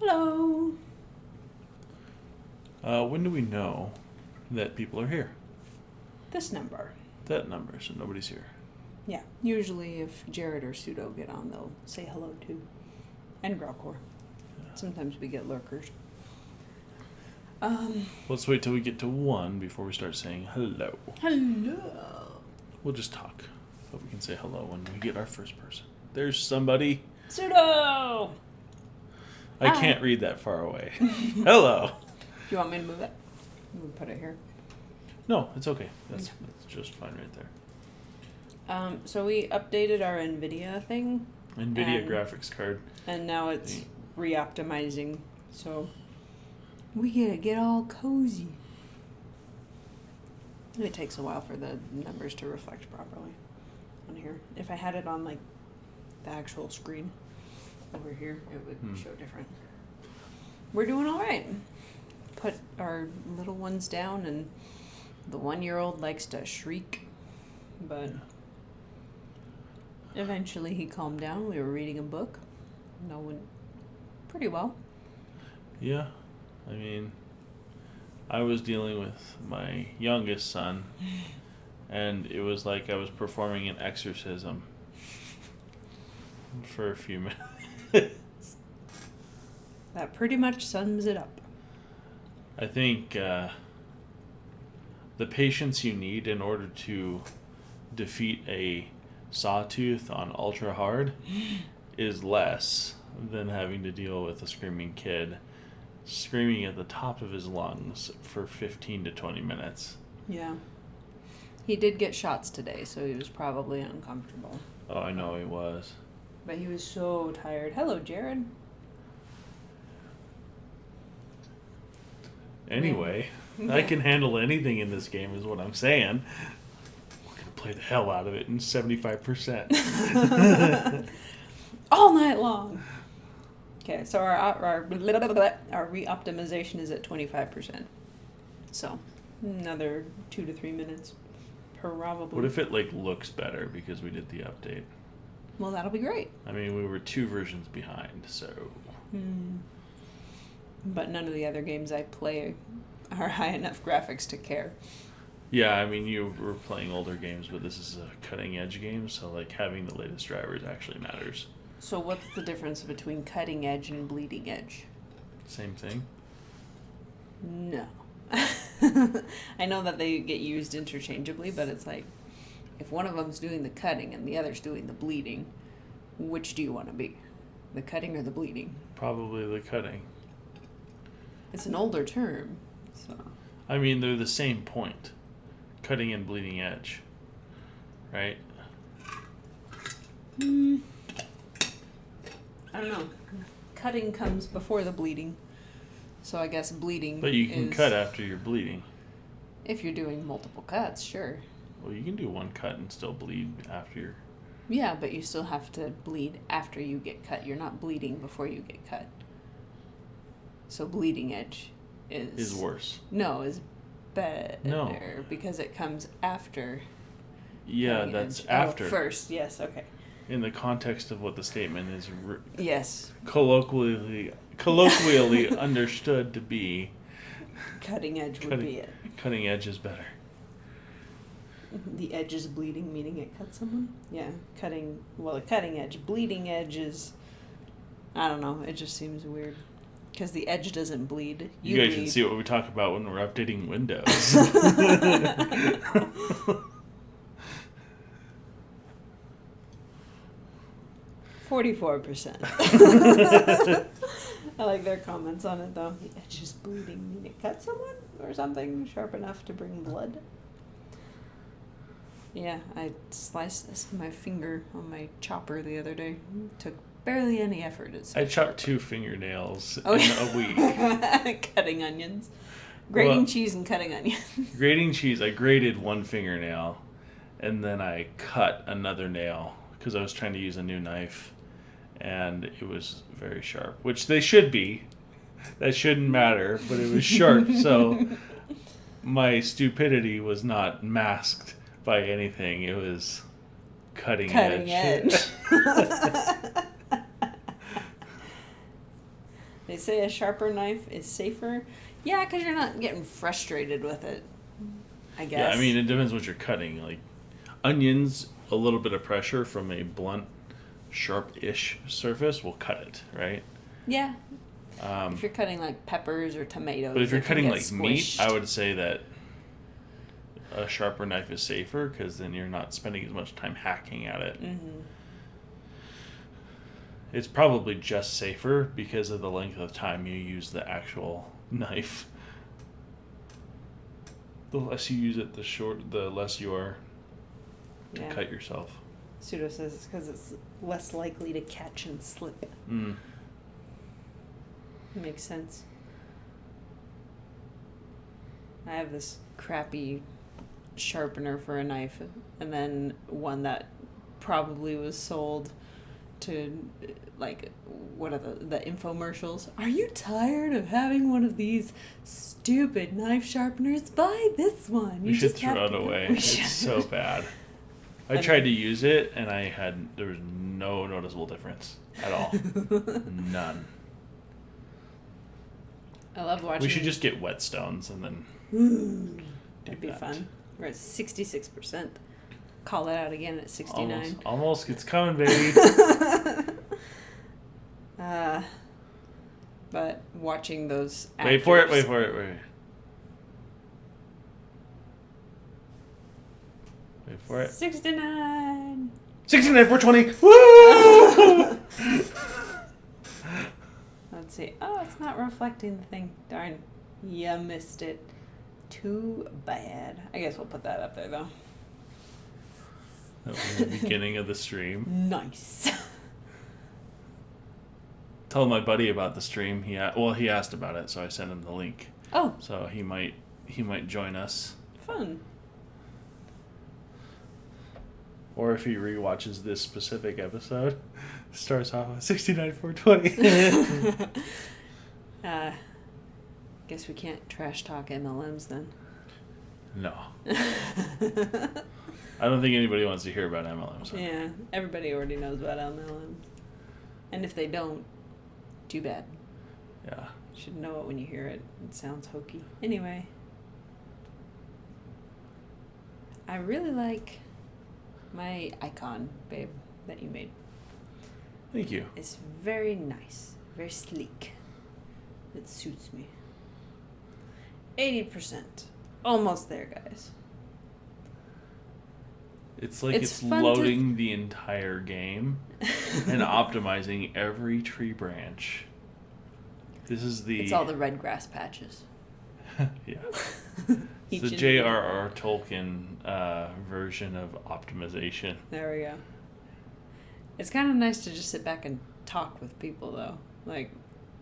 Hello. When do we know that people are here? This number. That number, so nobody's here. Yeah. Usually if Jared or Pseudo get on, they'll say hello too. And Growcore. Yeah. Sometimes we get lurkers. Let's wait till we get to 1 before we start saying hello. Hello. We'll just talk, but we can say hello when we get our first person. There's somebody. Pseudo! I can't read that far away. Hello. Do you want me to move it? We'll put it here. No, it's okay. That's just fine right there. So we updated our NVIDIA thing. NVIDIA graphics card. And now it's re-optimizing. So we get all cozy. It takes a while for the numbers to reflect properly on here. If I had it on like the actual screen over here, it would show different. We're doing all right. Put our little ones down, and the 1-year-old likes to shriek, but eventually he calmed down. We were reading a book. No, went pretty well. Yeah, I mean, I was dealing with my youngest son, and it was like I was performing an exorcism for a few minutes. That pretty much sums it up. I think the patience you need in order to defeat a sawtooth on ultra hard is less than having to deal with a screaming kid screaming at the top of his lungs for 15 to 20 minutes. Yeah. He did get shots today, so he was probably uncomfortable. Oh, I know he was. But he was so tired. Hello, Jared. Anyway, Yeah. I can handle anything in this game is what I'm saying. We're going to play the hell out of it in 75%. All night long. Okay, so our re-optimization is at 25%. So, another 2 to 3 minutes, probably. What if it looks better because we did the update? Well, that'll be great. I mean, we were 2 versions behind, so... But none of the other games I play are high enough graphics to care. Yeah, I mean, you were playing older games, but this is a cutting-edge game, so, having the latest drivers actually matters. So what's the difference between cutting edge and bleeding edge? Same thing? No. I know that they get used interchangeably, but it's like, if one of them's doing the cutting and the other's doing the bleeding, which do you want to be? The cutting or the bleeding? Probably the cutting. It's an older term, so... I mean, they're the same point. Cutting and bleeding edge. Right? I don't know. Cutting comes before the bleeding. So I guess bleeding But you can cut after you're bleeding. If you're doing multiple cuts, sure. Well, you can do one cut and still bleed after you're... Yeah, but you still have to bleed after you get cut. You're not bleeding before you get cut. So bleeding edge is worse. No, is better. No. Because it comes after. Yeah, that's edge. after. Oh, first, yes, okay. In the context of what the statement is Yes. colloquially understood to be. Cutting edge would be it. Cutting edge is better. The edge is bleeding, meaning it cuts someone? Yeah, cutting edge. Bleeding edge is, I don't know, it just seems weird. Because the edge doesn't bleed. You guys should see what we talk about when we're updating Windows. 44%. I like their comments on it, though. The edge is bleeding. Mean it cut someone? Or something sharp enough to bring blood? Yeah, I sliced my finger on my chopper the other day. Took barely any effort. I chopped 2 fingernails in a week. Cutting onions. Grating cheese and cutting onions. Grating cheese, I grated 1 fingernail, and then I cut another nail because I was trying to use a new knife, and it was very sharp, which they should be. That shouldn't matter, but it was sharp, so my stupidity was not masked by anything. It was cutting edge. They say a sharper knife is safer. Yeah, because you're not getting frustrated with it, I guess. Yeah, I mean, it depends what you're cutting. Like, onions, a little bit of pressure from a blunt, sharp-ish surface will cut it, right? Yeah. If you're cutting, like, peppers or tomatoes, But if you're it can cutting, get like, meat, squished. I would say that a sharper knife is safer because then you're not spending as much time hacking at it. Mm-hmm. It's probably just safer because of the length of time you use the actual knife. The less you use it, the less you are to cut yourself. Pseudo says it's because it's less likely to catch and slip. Mm. Makes sense. I have this crappy sharpener for a knife, and then one that probably was sold to, like, what are the infomercials? Are you tired of having one of these stupid knife sharpeners? Buy this one. We should throw it away. It's so bad. I tried to use it, and there was no noticeable difference at all. None. I love watching. We should just get whetstones and then. That'd be fun. We're at 66%. Call it out again at 69. Almost. It's coming, baby. But watching those actors, Wait for it. Wait. 69. 69, 420. Woo! Let's see. Oh, it's not reflecting the thing. Darn. You missed it. Too bad. I guess we'll put that up there, though. That was the beginning of the stream. Nice. Tell my buddy about the stream. He asked about it, so I sent him the link. Oh. So he might join us. Fun. Or if he rewatches this specific episode, starts off with 69, 420. Guess we can't trash talk MLMs then. No. I don't think anybody wants to hear about MLMs. Yeah, everybody already knows about MLMs. And if they don't, too bad. Yeah. You should know it when you hear it. It sounds hokey. Anyway. I really like my icon, babe, that you made. Thank you. It's very nice. Very sleek. It suits me. 80%. Almost there, guys. It's like it's fun loading the entire game and optimizing every tree branch. It's all the red grass patches. Yeah. It's the J.R.R. Tolkien version of optimization. There we go. It's kind of nice to just sit back and talk with people, though. Like,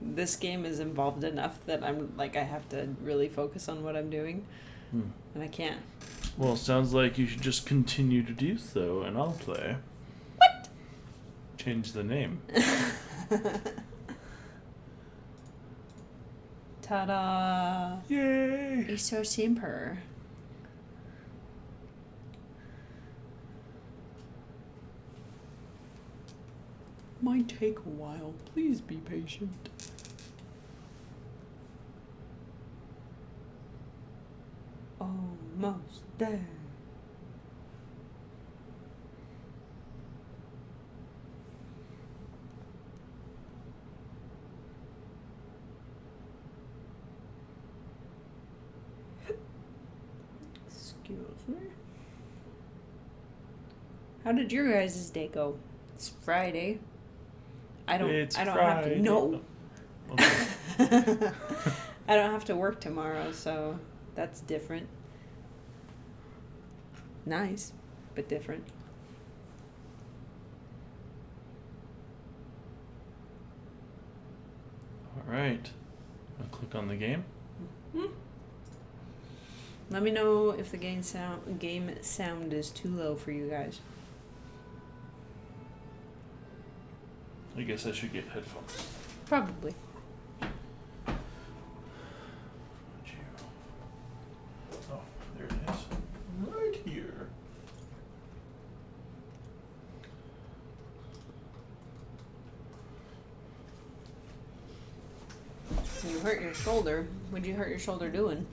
this game is involved enough that I'm like, I have to really focus on what I'm doing, and I can't. Well, sounds like you should just continue to do so, and I'll play. What? Change the name. Ta-da! Yay! It's so simple. Might take a while. Please be patient. Almost there. Excuse me. How did your guys' day go? It's Friday. I don't have to. No. Okay. I don't have to work tomorrow, so that's different. Nice, but different. All right. I'll click on the game. Mm-hmm. Let me know if the game sound is too low for you guys. I guess I should get headphones. Probably. Oh, there it is. Right here. hurt your shoulder. What'd you hurt your shoulder doing?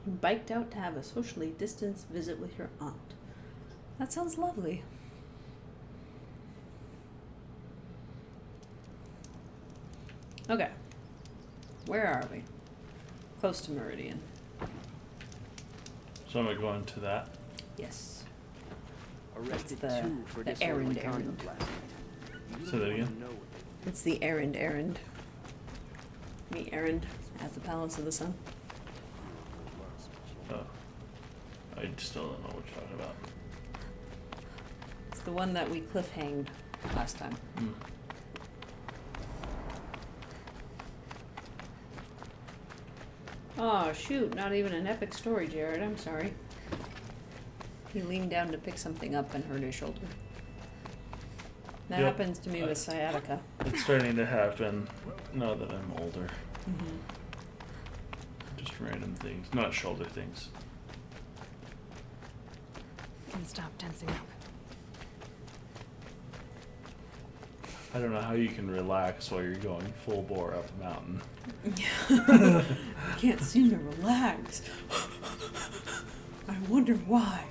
You biked out to have a socially distanced visit with your aunt. That sounds lovely. Okay. Where are we? Close to Meridian. So am I going to that? Yes. Arrested That's two for the disorderly errand. conduct last night. Say that again? It's the errand. The errand at the Palace of the Sun. Oh. I still don't know what you're talking about. It's the one that we cliffhanged last time. Hmm. Oh, shoot. Not even an epic story, Jared. I'm sorry. He leaned down to pick something up and hurt his shoulder. That Yep. happens to me with sciatica. It's starting to happen now that I'm older. Mm-hmm. Just random things, not shoulder things. Can stop tensing up. I don't know how you can relax while you're going full bore up a mountain. I can't seem to relax. I wonder why.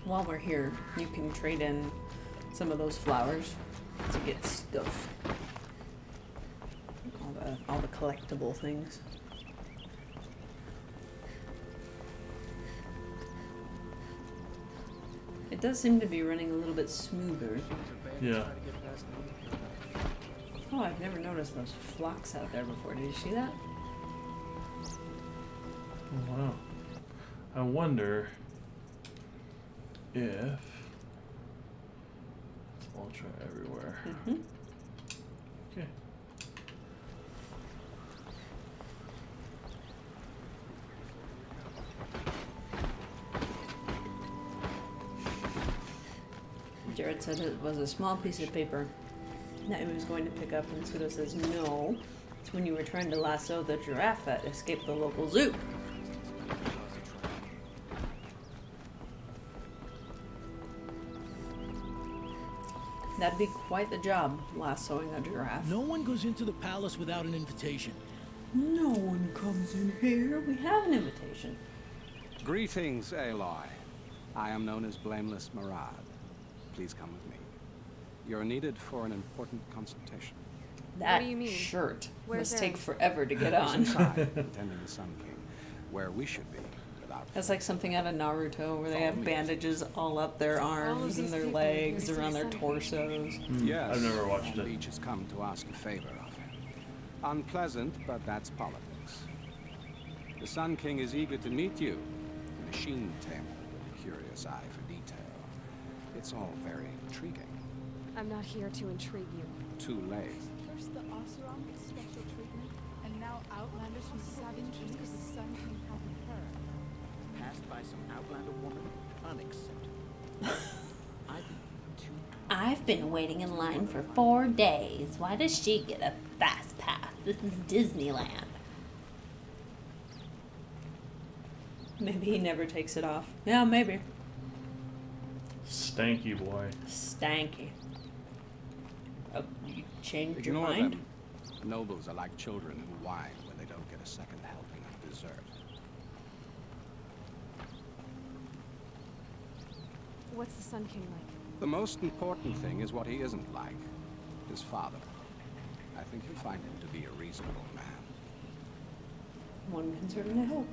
While we're here, you can trade in some of those flowers to get stuff. All the collectible things. It does seem to be running a little bit smoother. Yeah. Oh, I've never noticed those flocks out there before. Did you see that? Oh, wow. I wonder if it's ultra everywhere. Mm-hmm. Okay. Jared said it was a small piece of paper that he was going to pick up, and Suda says, no, it's when you were trying to lasso the giraffe that escaped the local zoo. That'd be quite the job, lassoing a giraffe. No one goes into the palace without an invitation. No one comes in here. We have an invitation. Greetings, Aloy. I am known as Blameless Murad. Please come with me. You're needed for an important consultation. That do you mean? shirt Where's must take Aaron? forever to get He's on. inside, attending the Sun King, where we should be, without That's like something out of Naruto where they have bandages all up their arms and these their people legs, who around their receive torsos. Yes, I've never watched and it. each has come to ask a favor of him. Unpleasant, but that's politics. The Sun King is eager to meet you. A machine tamer with a curious eye for detail. It's all very intriguing. I'm not here to intrigue you. Too late. First the Oseram gets special treatment, and now Outlanders from Savin just because the Sun King helping her. Passed by some outlander woman? Unacceptable. I've been waiting in line for 4 days. Why does she get a fast pass? This is Disneyland. Maybe he never takes it off. Yeah, maybe. Stanky boy. Stanky. Oh, you changed your Ignore mind? them. Nobles are like children who whine when they don't get a second helping of dessert. What's the Sun King like? The most important thing is what he isn't like. His father. I think you'll find him to be a reasonable man. One can certainly hope.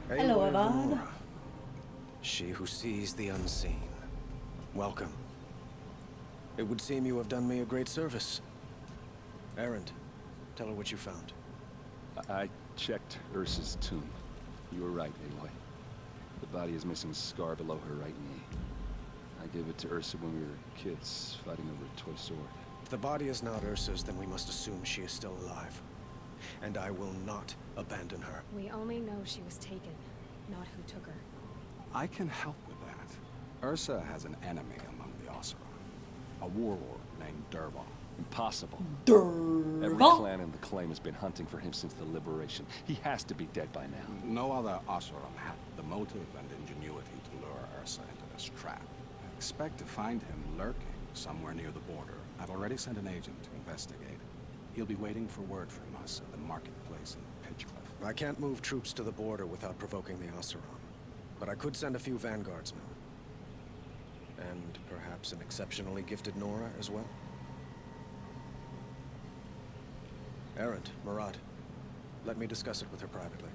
Hello, Avad. She who sees the unseen. Welcome. It would seem you have done me a great service. Errand, tell her what you found. I checked Ursa's tomb. You were right, Aloy. The body is missing a scar below her right knee. I gave it to Ursa when we were kids, fighting over a toy sword. If the body is not Ursa's, then we must assume she is still alive. And I will not abandon her. We only know she was taken, not who took her. I can help with that. Ursa has an enemy among the Oseram. A warlord named Dervahl. Impossible. Dervahl. Every clan in the claim has been hunting for him since the liberation. He has to be dead by now. No other Oseram had the motive and ingenuity to lure Ursa into this trap. I expect to find him lurking somewhere near the border. I've already sent an agent to investigate. He'll be waiting for word from us at the marketplace in Pitchcliff. I can't move troops to the border without provoking the Oseram, but I could send a few vanguardsmen. And perhaps an exceptionally gifted Nora as well. Errant, Marat, let me discuss it with her privately.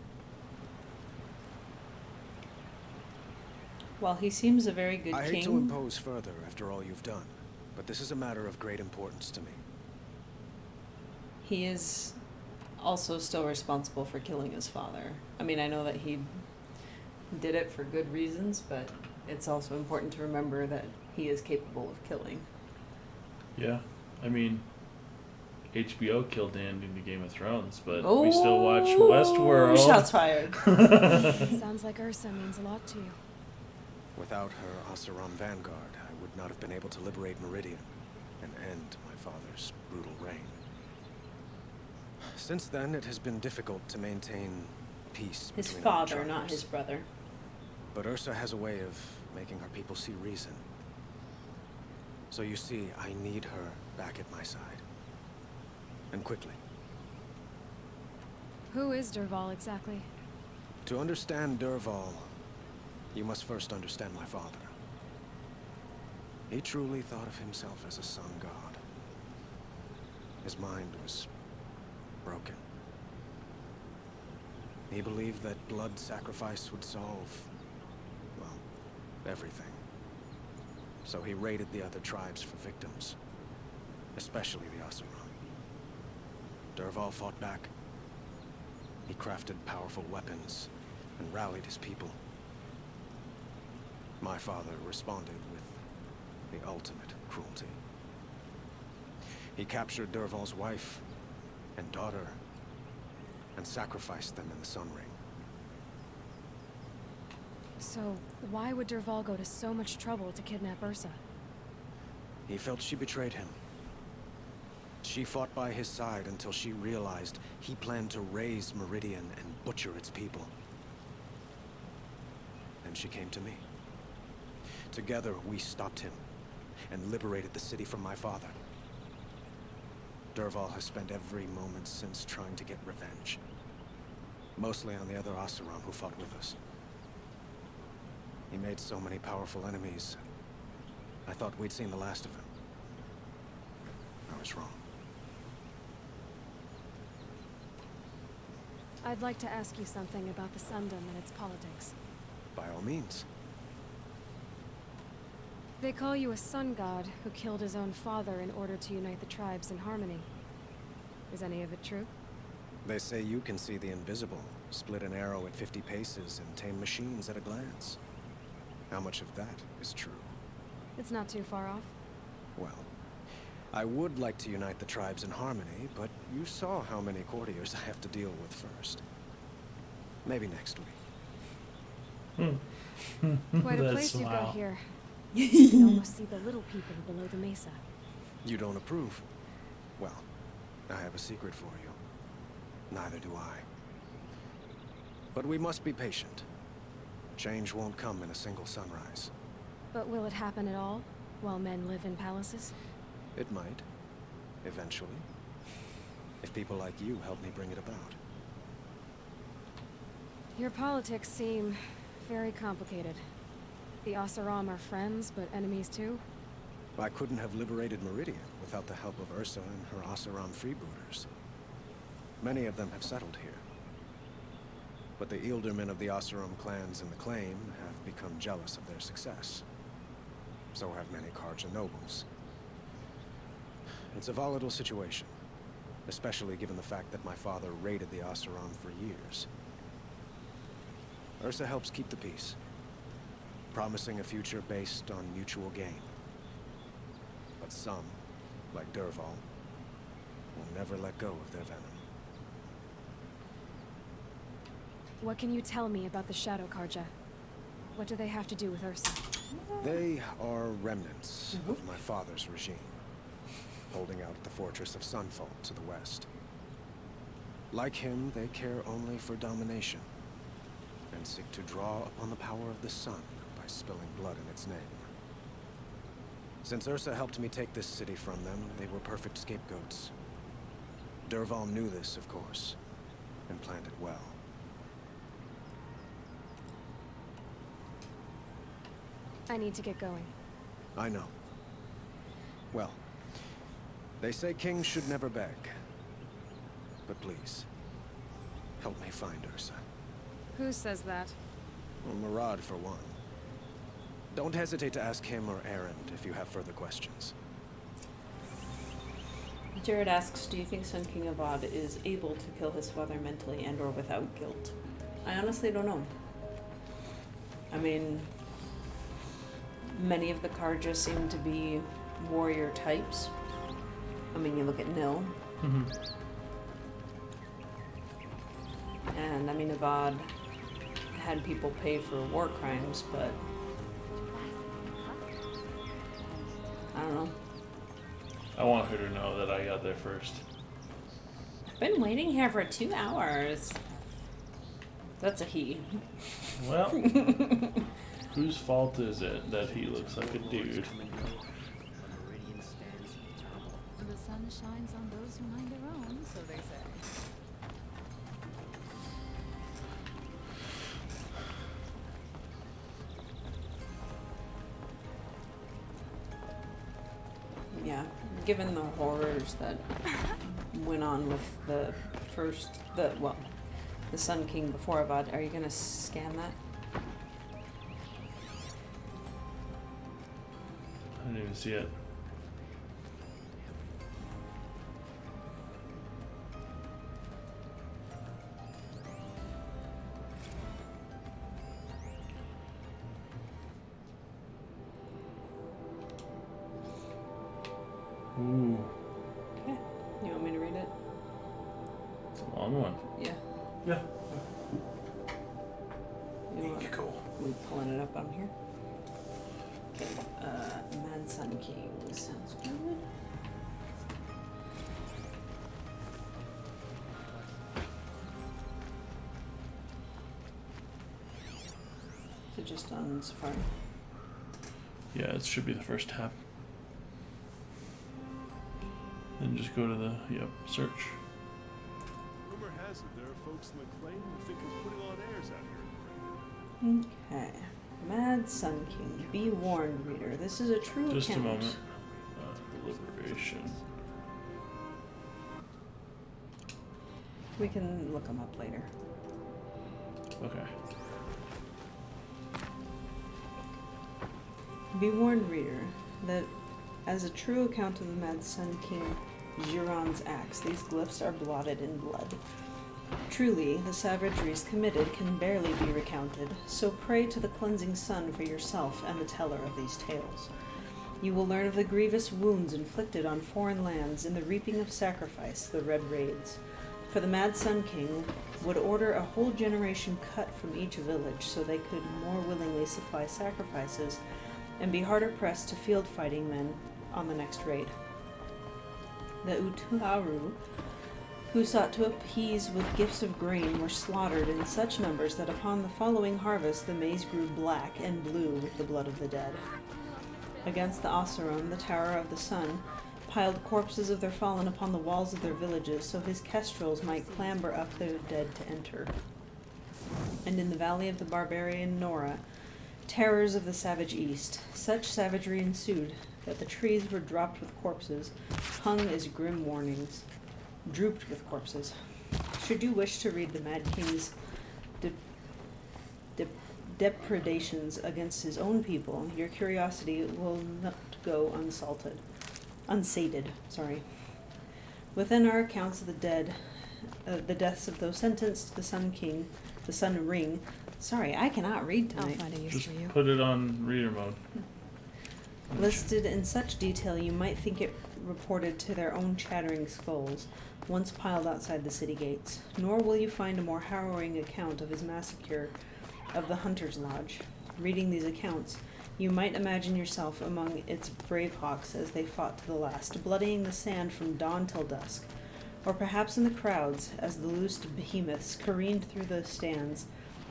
While he seems a very good I king, hate to impose further after all you've done, but this is a matter of great importance to me. he is also still responsible for killing his father. I mean, I know that he did it for good reasons, but it's also important to remember that he is capable of killing. Yeah, I mean, HBO killed Dan in the Game of Thrones, but we still watch Westworld. Shots fired. Sounds like Ursa means a lot to you. Without her Oseram vanguard, I would not have been able to liberate Meridian and end my father's brutal reign. Since then, it has been difficult to maintain peace His between our father, not tribes. his brother. But Ursa has a way of making her people see reason. So you see, I need her back at my side. And quickly. Who is Dervahl exactly? To understand Dervahl, you must first understand my father. He truly thought of himself as a sun god. His mind was broken. He believed that blood sacrifice would solve, well, everything. So he raided the other tribes for victims, especially the Oseram. Dervahl fought back. He crafted powerful weapons and rallied his people. My father responded with the ultimate cruelty. He captured Dervahl's wife and daughter and sacrificed them in the Sun Ring. So, why would Dervahl go to so much trouble to kidnap Ursa? He felt she betrayed him. She fought by his side until she realized he planned to raise Meridian and butcher its people. Then she came to me. Together, we stopped him and liberated the city from my father. Dervahl has spent every moment since trying to get revenge. Mostly on the other Oseram who fought with us. He made so many powerful enemies. I thought we'd seen the last of him. I was wrong. I'd like to ask you something about the Sundom and its politics. By all means. They call you a sun god who killed his own father in order to unite the tribes in harmony. Is any of it true? They say you can see the invisible, split an arrow at 50 paces, and tame machines at a glance. How much of that is true? It's not too far off. Well, I would like to unite the tribes in harmony, but you saw how many courtiers I have to deal with first. Maybe next week. Quite a That place you've smile. got here. You can almost see the little people below the mesa. You don't approve? Well, I have a secret for you. Neither do I. But we must be patient. Change won't come in a single sunrise. But will it happen at all, while men live in palaces? It might. Eventually. If people like you help me bring it about. Your politics seem very complicated. The Oseram are friends, but enemies too? I couldn't have liberated Meridian without the help of Ursa and her Oseram freebooters. Many of them have settled here. But the ealdormen of the Oseram clans in the claim have become jealous of their success. So have many Karja nobles. It's a volatile situation, especially given the fact that my father raided the Oseram for years. Ursa helps keep the peace, promising a future based on mutual gain. But some, like Dervahl, will never let go of their venom. What can you tell me about the Shadow Karja? What do they have to do with Ursa? They are remnants of my father's regime, holding out at the fortress of Sunfall to the west. Like him, they care only for domination, and seek to draw upon the power of the sun by spilling blood in its name. Since Ursa helped me take this city from them, they were perfect scapegoats. Dervahl knew this, of course, and planned it well. I need to get going. I know. Well, they say kings should never beg. But please, help me find Ursa. Who says that? Well, Murad, for one. Don't hesitate to ask him or Erend if you have further questions. Jared asks, do you think Sun King Avad is able to kill his father mentally and or without guilt? I honestly don't know. I mean, many of the Karja seem to be warrior types. I mean, you look at Nil. Mm-hmm. And I mean, Avad had people pay for war crimes, but I don't know. I want her to know that I got there first. I've been waiting here for 2 hours. That's a he. Well, whose fault is it that he looks like a dude? Meridian stands eternal. The sun shines on those who mind their own, so they say. Yeah, given the horrors that went on with the Sun King before Avad, are you gonna scan that? I didn't even see it. Ooh, Okay. You want me to read it? it's a long one. Yeah. Yeah. You want Cool. me pulling it up on here? Okay. Mad Sun King sounds good. Is it just on Safari? Yeah, it should be the first tab. Then just go to the, search. Rumor has it there are folks in the claim who think of putting on airs out here. Okay. Mad Sun King. Be warned, reader. This is a true Just a account. moment. Liberation. We can look them up later. Okay. Be warned, reader, that as a true account of the Mad Sun King Giron's acts, these glyphs are blotted in blood. Truly, the savageries committed can barely be recounted, so pray to the cleansing sun for yourself and the teller of these tales. You will learn of the grievous wounds inflicted on foreign lands in the reaping of sacrifice, the Red Raids. For the Mad Sun King would order a whole generation cut from each village so they could more willingly supply sacrifices and be harder pressed to field fighting men on the next raid. The Utaru, who sought to appease with gifts of grain, were slaughtered in such numbers that upon the following harvest the maize grew black and blue with the blood of the dead. Against the Oseram, the Tower of the Sun, piled corpses of their fallen upon the walls of their villages so his kestrels might clamber up their dead to enter. And in the valley of the barbarian Nora, terrors of the savage east, such savagery ensued that the trees were dropped with corpses, hung as grim warnings, drooped with corpses. Should you wish to read the Mad King's depredations against his own people, your curiosity will not go unsated. Within our accounts of the dead, the deaths of those sentenced to the Sun King, the Sun Ring. Sorry, I cannot read I'll tonight. find a use Just for you. put it on reader mode. Listed in such detail you might think it reported to their own chattering skulls, once piled outside the city gates. Nor will you find a more harrowing account of his massacre of the Hunter's Lodge. Reading these accounts, you might imagine yourself among its brave hawks as they fought to the last, bloodying the sand from dawn till dusk, or perhaps in the crowds as the loosed behemoths careened through the stands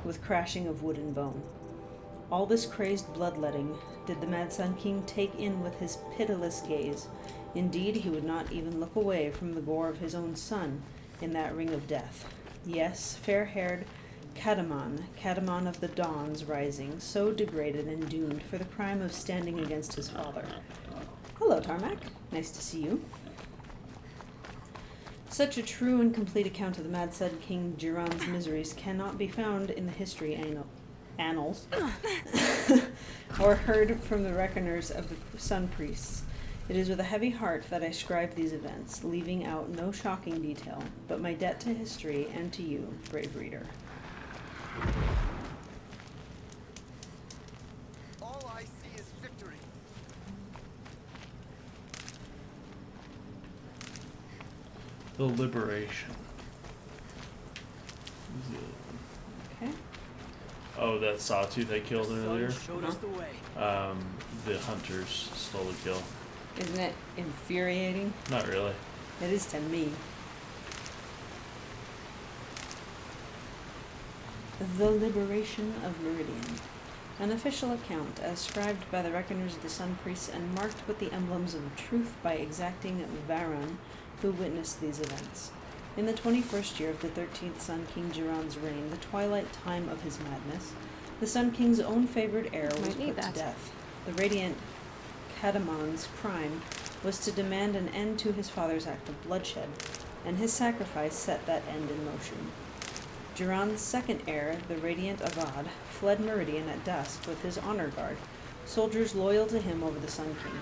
with crashing of wood and bone. All this crazed bloodletting did the Mad Sun King take in with his pitiless gaze. Indeed, he would not even look away from the gore of his own son in that ring of death. Yes, fair-haired Catamon of the Dawn's Rising, so degraded and doomed for the crime of standing against his father. Hello, Tarmac. Nice to see you. Such a true and complete account of the Mad Sun King Jiran's miseries cannot be found in the history annals or heard from the reckoners of the Sun Priests. It is with a heavy heart that I scribe these events, leaving out no shocking detail, but my debt to history and to you, brave reader. All I see is victory. The liberation. Okay. Oh, that sawtooth I killed earlier. Showed us the way. The hunters stole the kill. Isn't it infuriating? Not really. It is to me. The Liberation of Meridian. An official account, as scribed by the reckoners of the Sun Priests and marked with the emblems of truth by exacting Varun, who witnessed these events. In the 21st year of the 13th Sun King Jiran's reign, the twilight time of his madness, the Sun King's own favored heir was put to death. The radiant Catamon's crime was to demand an end to his father's act of bloodshed, and his sacrifice set that end in motion. Jiran's second heir, the radiant Avad, fled Meridian at dusk with his honor guard, soldiers loyal to him over the Sun King.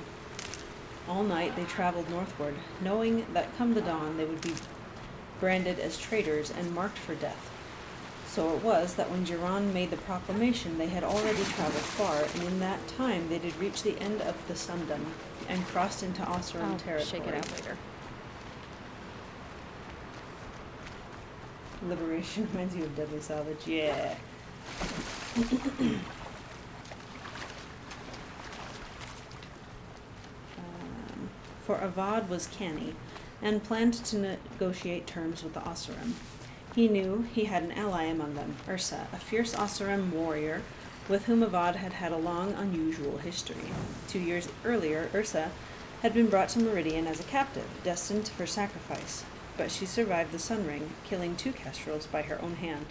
All night they traveled northward, knowing that come the dawn they would be branded as traitors and marked for death. So it was that when Jiran made the proclamation, they had already traveled far, and in that time they did reach the end of the Sundom and crossed into Oseram territory. Shake it out later. Liberation reminds you of Deadly Salvage. Yeah. For Avad was canny, and planned to negotiate terms with the Oseram. He knew he had an ally among them, Ursa, a fierce Oseram warrior with whom Avad had had a long, unusual history. 2 years earlier, Ursa had been brought to Meridian as a captive, destined for sacrifice, but she survived the Sun Ring, killing 2 kestrels by her own hand.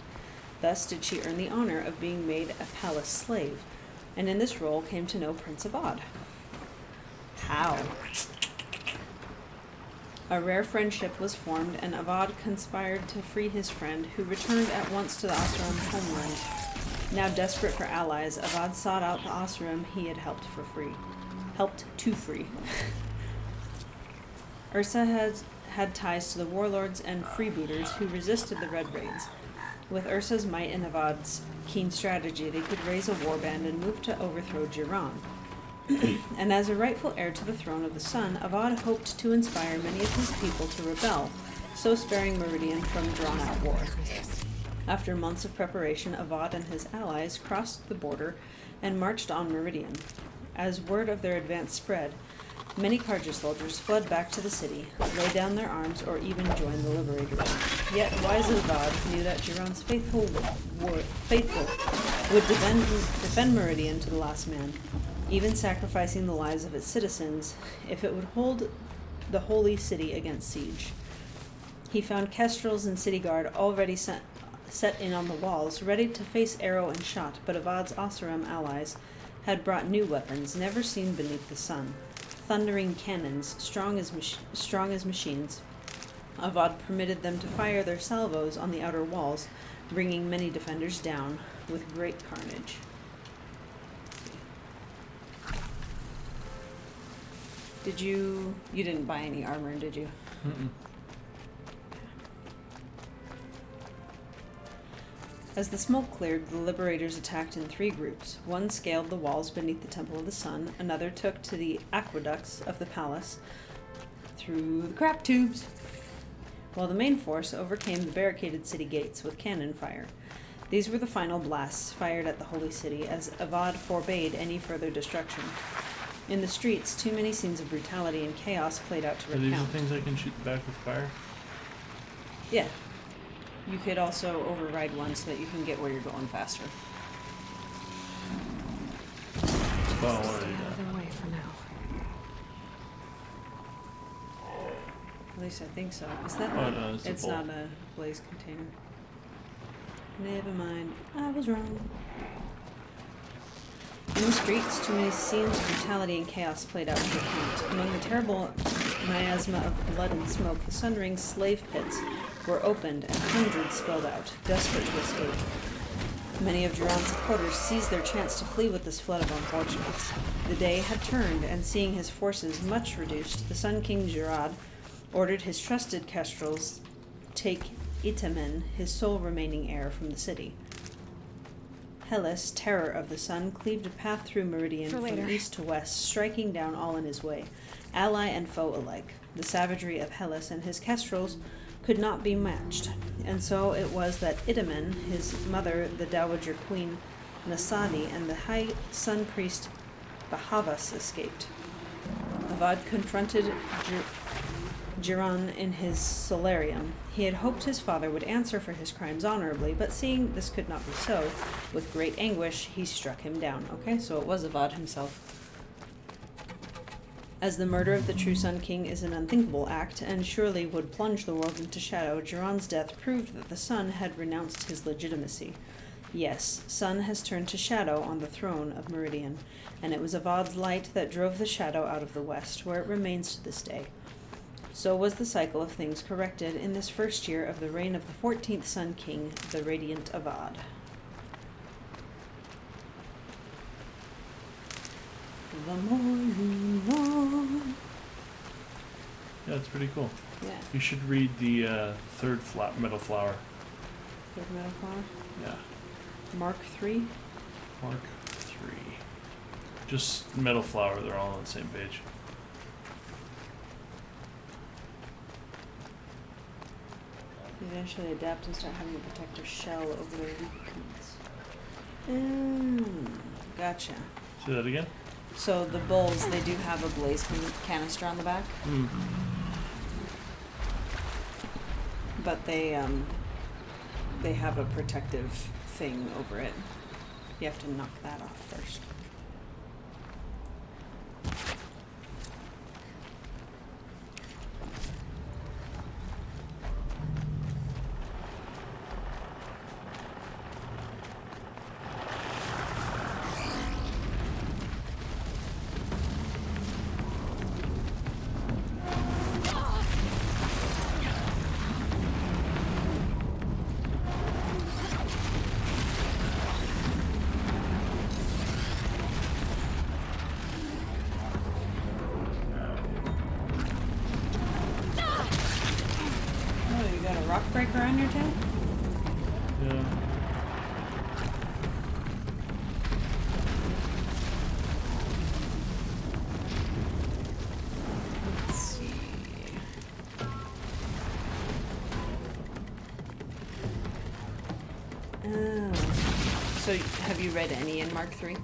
Thus did she earn the honor of being made a palace slave, and in this role came to know Prince Avad. How? A rare friendship was formed, and Avad conspired to free his friend, who returned at once to the Oseram homeland. Now desperate for allies, Avad sought out the Oseram he had helped to free. Ursa had ties to the warlords and freebooters who resisted the Red Raids. With Ursa's might and Avad's keen strategy, they could raise a warband and move to overthrow Jiran. And as a rightful heir to the throne of the Sun, Avad hoped to inspire many of his people to rebel, so sparing Meridian from drawn-out war. After months of preparation, Avad and his allies crossed the border and marched on Meridian. As word of their advance spread, many Carja soldiers fled back to the city, laid down their arms, or even joined the Liberators. Yet wise Avad knew that Jiran's faithful would defend Meridian to the last man, even sacrificing the lives of its citizens if it would hold the holy city against siege. He found kestrels and city guard already set in on the walls, ready to face arrow and shot, but Avad's Oseram allies had brought new weapons never seen beneath the sun. Thundering cannons, strong as machines. Avad permitted them to fire their salvos on the outer walls, bringing many defenders down with great carnage. You didn't buy any armor, did you? Mm-mm. As the smoke cleared, the Liberators attacked in 3 groups. One scaled the walls beneath the Temple of the Sun, another took to the aqueducts of the palace through the crap tubes, while the main force overcame the barricaded city gates with cannon fire. These were the final blasts fired at the Holy City as Avad forbade any further destruction. In the streets, too many scenes of brutality and chaos played out to Are these the recount. things I can shoot back with fire? Yeah. You could also override one so that you can get where you're going faster. Oh, I want to do Stay out of that. their way for now. At least I think so. Is that Oh, not? no, it's a It's bolt. not a blaze container. Never mind. I was wrong. In the streets, too many scenes of brutality and chaos played out to recount. Among the terrible miasma of blood and smoke, the sun-ring slave pits were opened and hundreds spilled out, desperate to escape. Many of Duran's supporters seized their chance to flee with this flood of unfortunates. The day had turned, and seeing his forces much reduced, the Sun King Gerard ordered his trusted kestrels take Itamen, his sole remaining heir, from the city. Hellas, terror of the sun, cleaved a path through Meridian For later. from east to west, striking down all in his way, ally and foe alike. The savagery of Hellas and his kestrels could not be matched, and so it was that Itamen, his mother, the dowager queen Nasadi, and the high sun priest Bahavas escaped. Avad confronted Jiran in his solarium. He had hoped his father would answer for his crimes honorably, but seeing this could not be so, with great anguish, he struck him down. Okay, so it was Avad himself. As the murder of the true Sun King is an unthinkable act, and surely would plunge the world into shadow, Jiran's death proved that the sun had renounced his legitimacy. Yes, sun has turned to shadow on the throne of Meridian, and it was Avad's light that drove the shadow out of the west, where it remains to this day. So was the cycle of things corrected in this first year of the reign of the 14th Sun King, the radiant Avad. The more you know. Yeah, it's pretty cool. Yeah. You should read the third metal flower. Third metal flower. Yeah. Mark 3. Mark 3. Just metal flower, they're all on the same page. They eventually adapt and start having a protective shell over their weak points. Gotcha. Say that again? So the bulls, they do have a blaze canister on the back, but they have a protective thing over it. You have to knock that off first. Oh, you got a rock breaker on your tail? Yeah. Let's see. Oh. So have you read any in Mark 3?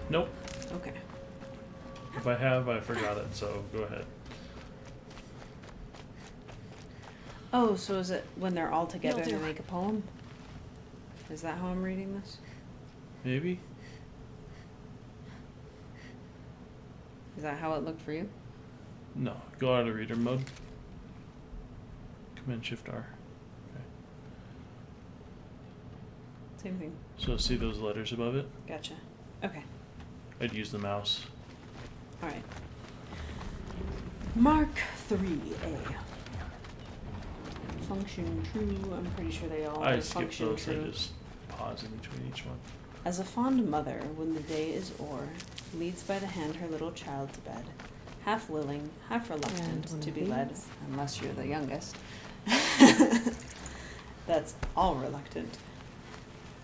Nope. Okay. If I have, I forgot it, so go ahead. Oh, so is it when they're all together Will they do. make a poem? Is that how I'm reading this? Maybe? Is that how it looked for you? No. Go out of reader mode. Command Shift R. Okay. Same thing. So see those letters above it? Gotcha. Okay. I'd use the mouse. All right. Mark 3A. Function true. I'm pretty sure they all I are skip function those, true. I just pause in between each one. As a fond mother, when the day is o'er, leads by the hand her little child to bed, half willing, half And reluctant one to of be led, these. unless you're the youngest. That's all reluctant.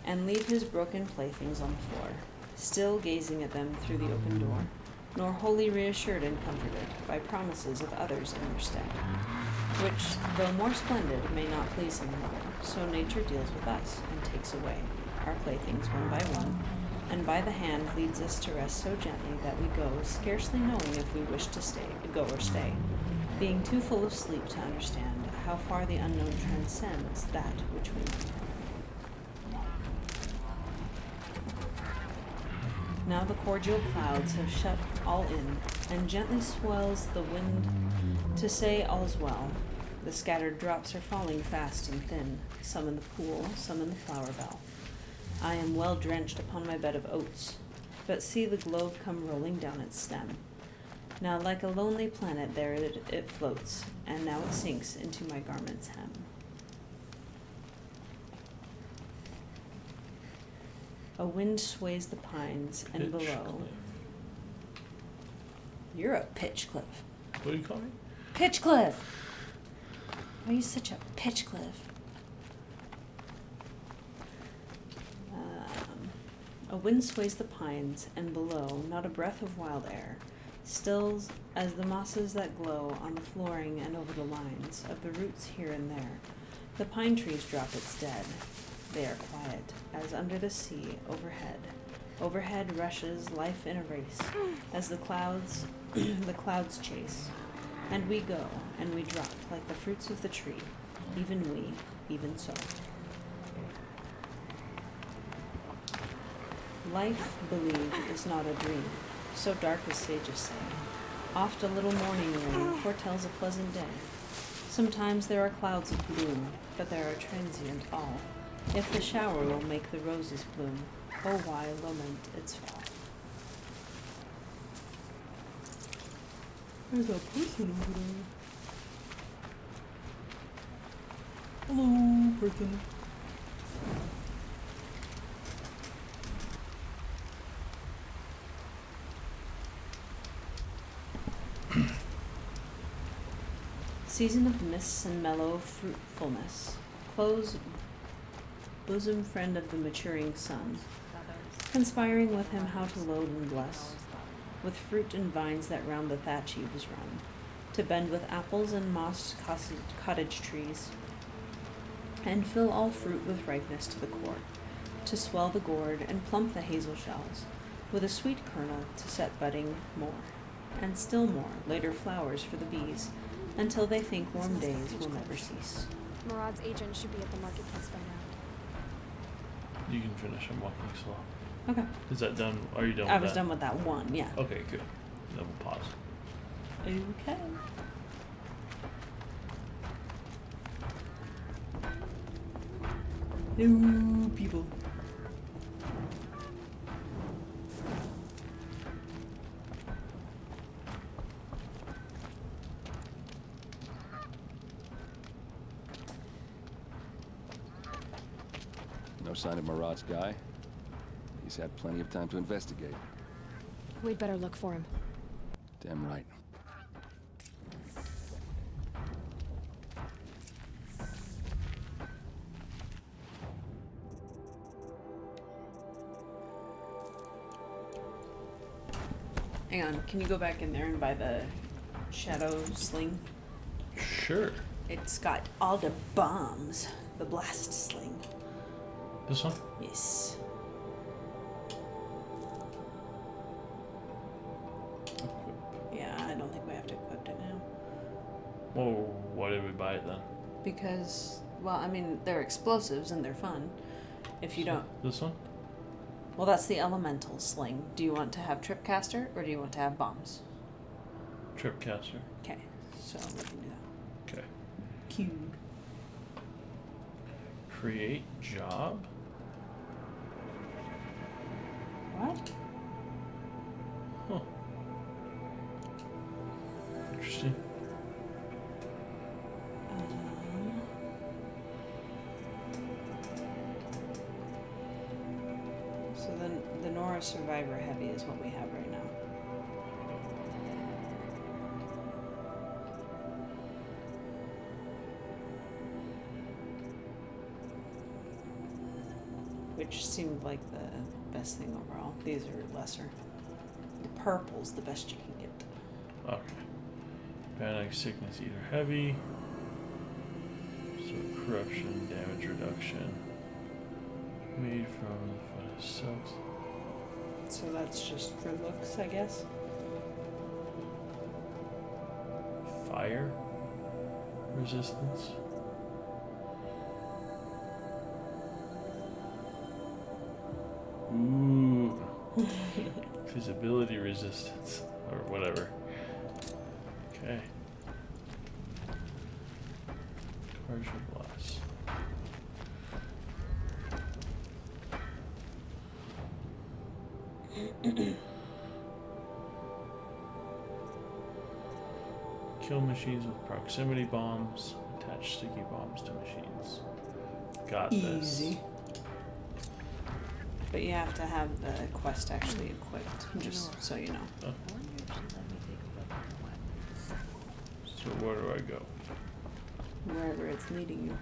And leave his broken playthings on the floor, still gazing at them through the open door. nor wholly reassured and comforted by promises of others in their stead, which, though more splendid, may not please him more. So nature deals with us, and takes away our playthings one by one, and by the hand leads us to rest so gently that we go, scarcely knowing if we wish to go or stay, being too full of sleep to understand how far the unknown transcends that which we know. Now the cordial clouds have shut all in, and gently swells the wind to say all's well. The scattered drops are falling fast and thin, some in the pool, some in the flower bell. I am well drenched upon my bed of oats, but see the globe come rolling down its stem. Now like a lonely planet there it floats, and now it sinks into my garment's hem. A wind sways the pines, and below. You're a pitchcliff. What do you call me? Pitchcliff! Why are you such a pitchcliff? A wind sways the pines, and below, not a breath of wild air, stills as the mosses that glow on the flooring and over the lines of the roots here and there. The pine trees drop its dead. They are quiet, as under the sea overhead. Overhead rushes life in a race, as the clouds chase. And we go, and we drop like the fruits of the tree, even we, even so. Life, believe, is not a dream, so dark as sages say. Oft a little morning rain foretells a pleasant day. Sometimes there are clouds of gloom, but there are transient all. If the shower will make the roses bloom, oh why lament its fall? There's a person over there. Hello, person. Season of mists and mellow fruitfulness, close bosom friend of the maturing sun, conspiring with him how to load and bless, with fruit and vines that round the thatch eaves run, to bend with apples and mossed cottage trees, and fill all fruit with ripeness to the core, to swell the gourd and plump the hazel shells, with a sweet kernel to set budding more, and still more later flowers for the bees, until they think warm days will never cease. Murad's agent should be at the marketplace by now. You can finish. I'm walking slow. Okay. Is that done? Are you done with that? I was done with that one, yeah. Okay, good. Then we'll pause. Okay. Hello, people. No sign of Murad's guy? He's had plenty of time to investigate. We'd better look for him. Damn right. Hang on, can you go back in there and buy the shadow sling? Sure. It's got all the bombs. The blast sling. This one? Yes. Yeah, I don't think we have to equip it now. Well, why did we buy it then? Because, well, I mean, they're explosives and they're fun. If you don't... This one? Well, that's the elemental sling. Do you want to have tripcaster or do you want to have bombs? Tripcaster. Okay, so we can do that. Okay. Cute. Create job? What? Huh. Interesting. So then the Nora Survivor Heavy is what we have right now. Which seemed like the best thing overall. These are lesser. The purple's the best you can get. Okay. Panic, sickness, either heavy. So corruption, damage reduction. Made from the finest silks. So that's just for looks, I guess. Fire resistance. Ooh. Visibility resistance. Or whatever. Okay. Partial glass. Kill machines with proximity bombs. Attach sticky bombs to machines. Got this. Easy. But you have to have the quest actually equipped, just so you know. Oh. So where do I go? Wherever it's leading you.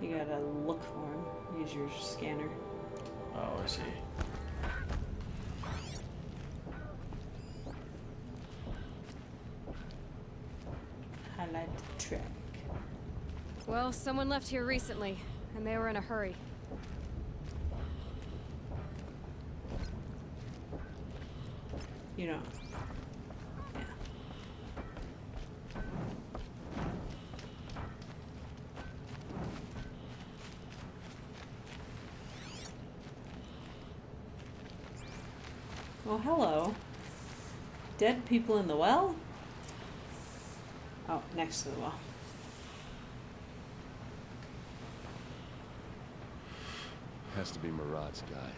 You gotta look for him. Use your scanner. Oh, I see. Highlight the track. Well, someone left here recently, and they were in a hurry. You know. Yeah. Well, hello. Dead people in the well? Oh, next to the well. Has to be Murad's guy.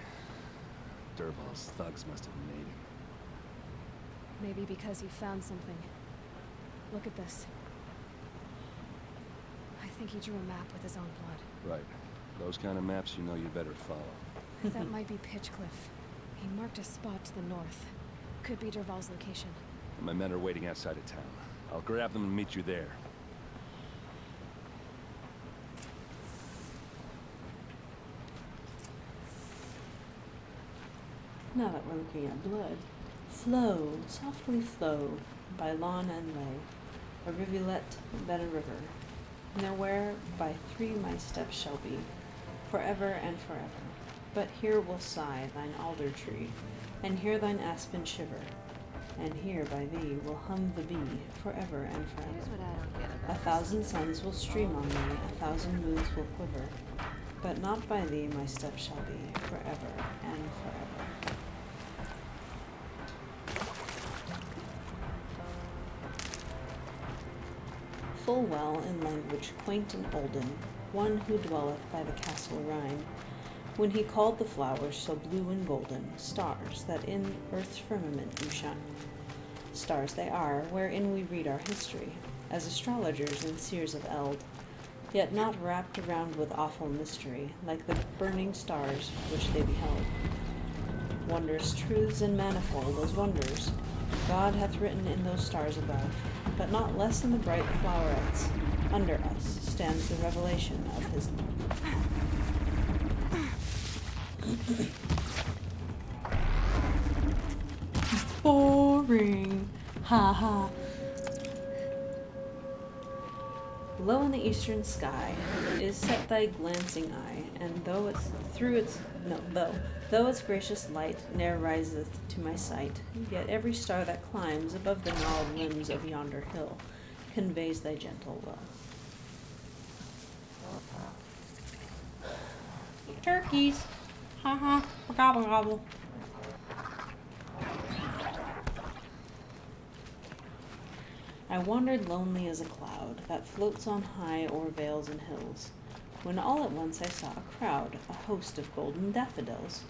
Dervahl's thugs must have made him. Maybe because he found something. Look at this. I think he drew a map with his own blood. Right. Those kind of maps you know you better follow. That might be Pitchcliff. He marked a spot to the north. Could be Dervahl's location. My men are waiting outside of town. I'll grab them and meet you there. Now that we're looking at blood. Flow, softly flow, by lawn and lay. A rivulet, then a river. Nowhere by three my steps shall be, forever and forever. But here will sigh thine alder tree, and here thine aspen shiver, and here by thee will hum the bee, forever and forever. 1,000 suns will stream on me, 1,000 moons will quiver, but not by thee my steps shall be, forever and forever. Full well in language quaint and olden, one who dwelleth by the castle Rhine, when he called the flowers so blue and golden, stars that in earth's firmament do shine. Stars they are, wherein we read our history, as astrologers and seers of eld, yet not wrapped around with awful mystery, like the burning stars which they beheld. Wondrous truths and manifold as wonders, God hath written in those stars above, but not less in the bright flowerets. Under us stands the revelation of his love. Boring. Ha ha. Low in the eastern sky is set thy glancing eye, and though its gracious light ne'er riseth to my sight, yet every star that climbs above the gnarled limbs of yonder hill conveys thy gentle will. Turkeys. Ha ha. Gobble gobble. I wandered lonely as a cloud that floats on high o'er vales and hills, when all at once I saw a crowd, a host of golden daffodils,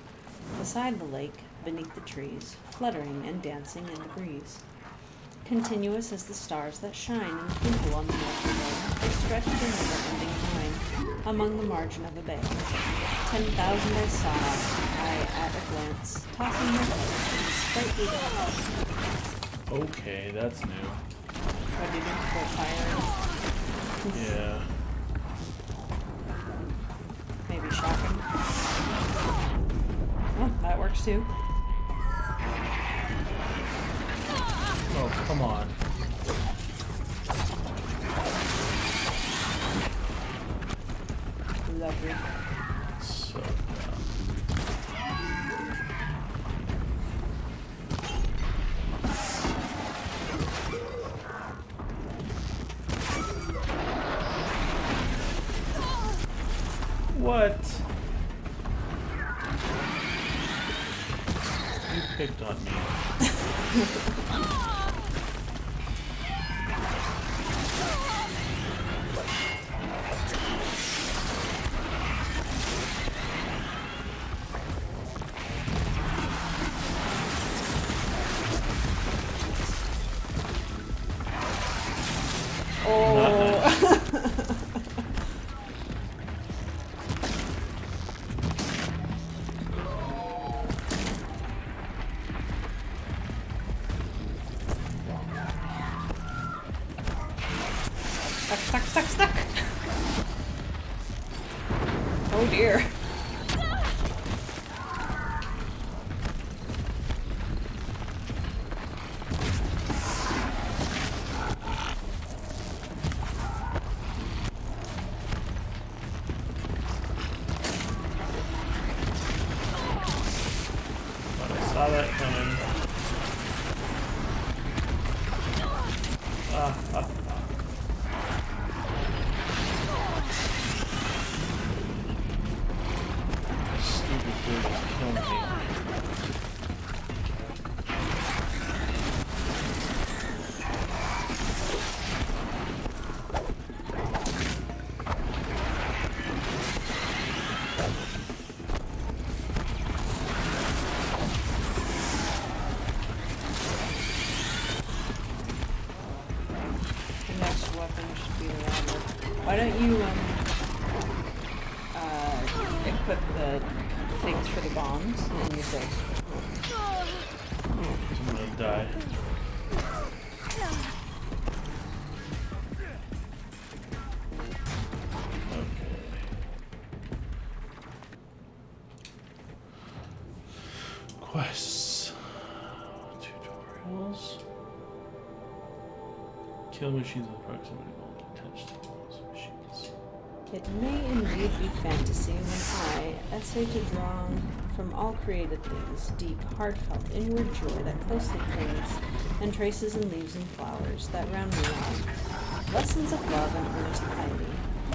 beside the lake, beneath the trees, fluttering and dancing in the breeze. Continuous as the stars that shine and twinkle on the Milky Way, they stretched a never-ending line among the margin of a bay. 10,000 I saw, I at a glance, tossing their heads in sprightly dance. Okay, that's new. Ready to go fire. Yeah. be shocking. Oh, that works too. Oh, come on. Lovely. So what? You picked on me. Stuck. Oh dear. But I saw that coming. Stupid bird is killing me. The next weapon should be the ladder. Why don't you equip the things for the bombs and use those? I'm gonna die. Okay. Quests. Tutorials. Kill machines with proximity bomb. Touch those machines. It may indeed be fantasy when I essay to draw from all created things deep, heartfelt, inward joy that closely clings and traces in leaves and flowers that round me on. Lessons of love and earnest piety.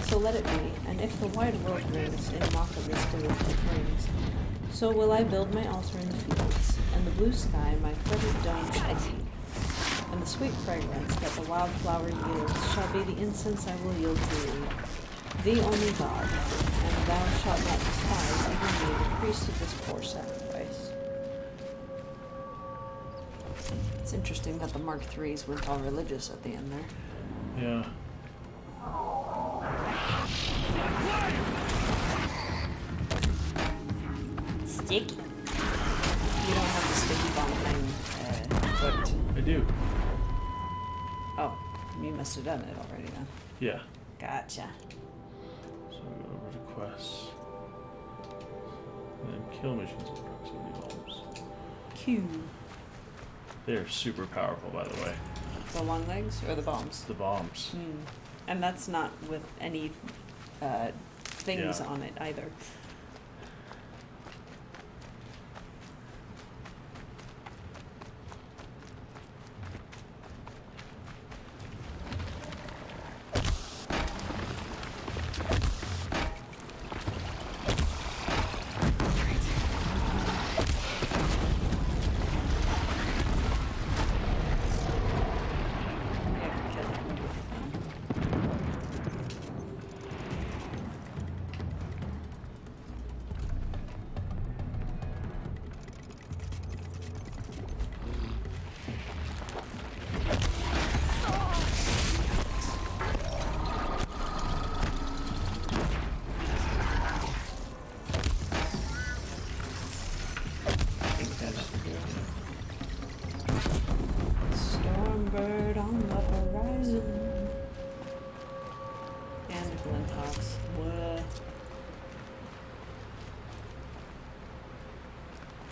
So let it be, and if the wide world rings in mock of this delicious rings, so will I build my altar in the fields, and the blue sky my fretted dome shall be. And the sweet fragrance that the wild flower yields shall be the incense I will yield to thee only God, and thou shalt not despise even me, the priest of this poor sacrifice. It's interesting that the Mark IIIs went all religious at the end there. Yeah. Sticky. You don't have the sticky bomb thing equipped. I do. Oh, you must have done it already then. Yeah. Gotcha. So we go over to quests. And then kill machines with proximity bombs. Q. They're super powerful, by the way. The long legs or the bombs? The bombs. And that's not with any things Yeah. on it either. Stormbird on the horizon. And Glinthawks. What?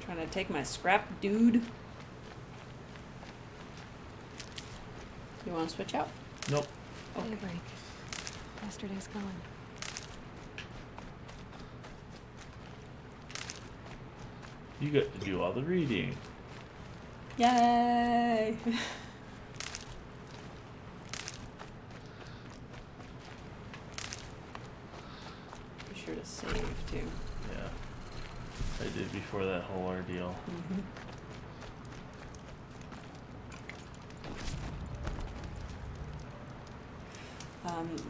Trying to take my scrap, dude. You want to switch out? Nope. Okay. Daybreak. Yesterday's gone. You get to do all the reading. Yay! Be sure to save too. Yeah. I did before that whole ordeal. Mm-hmm.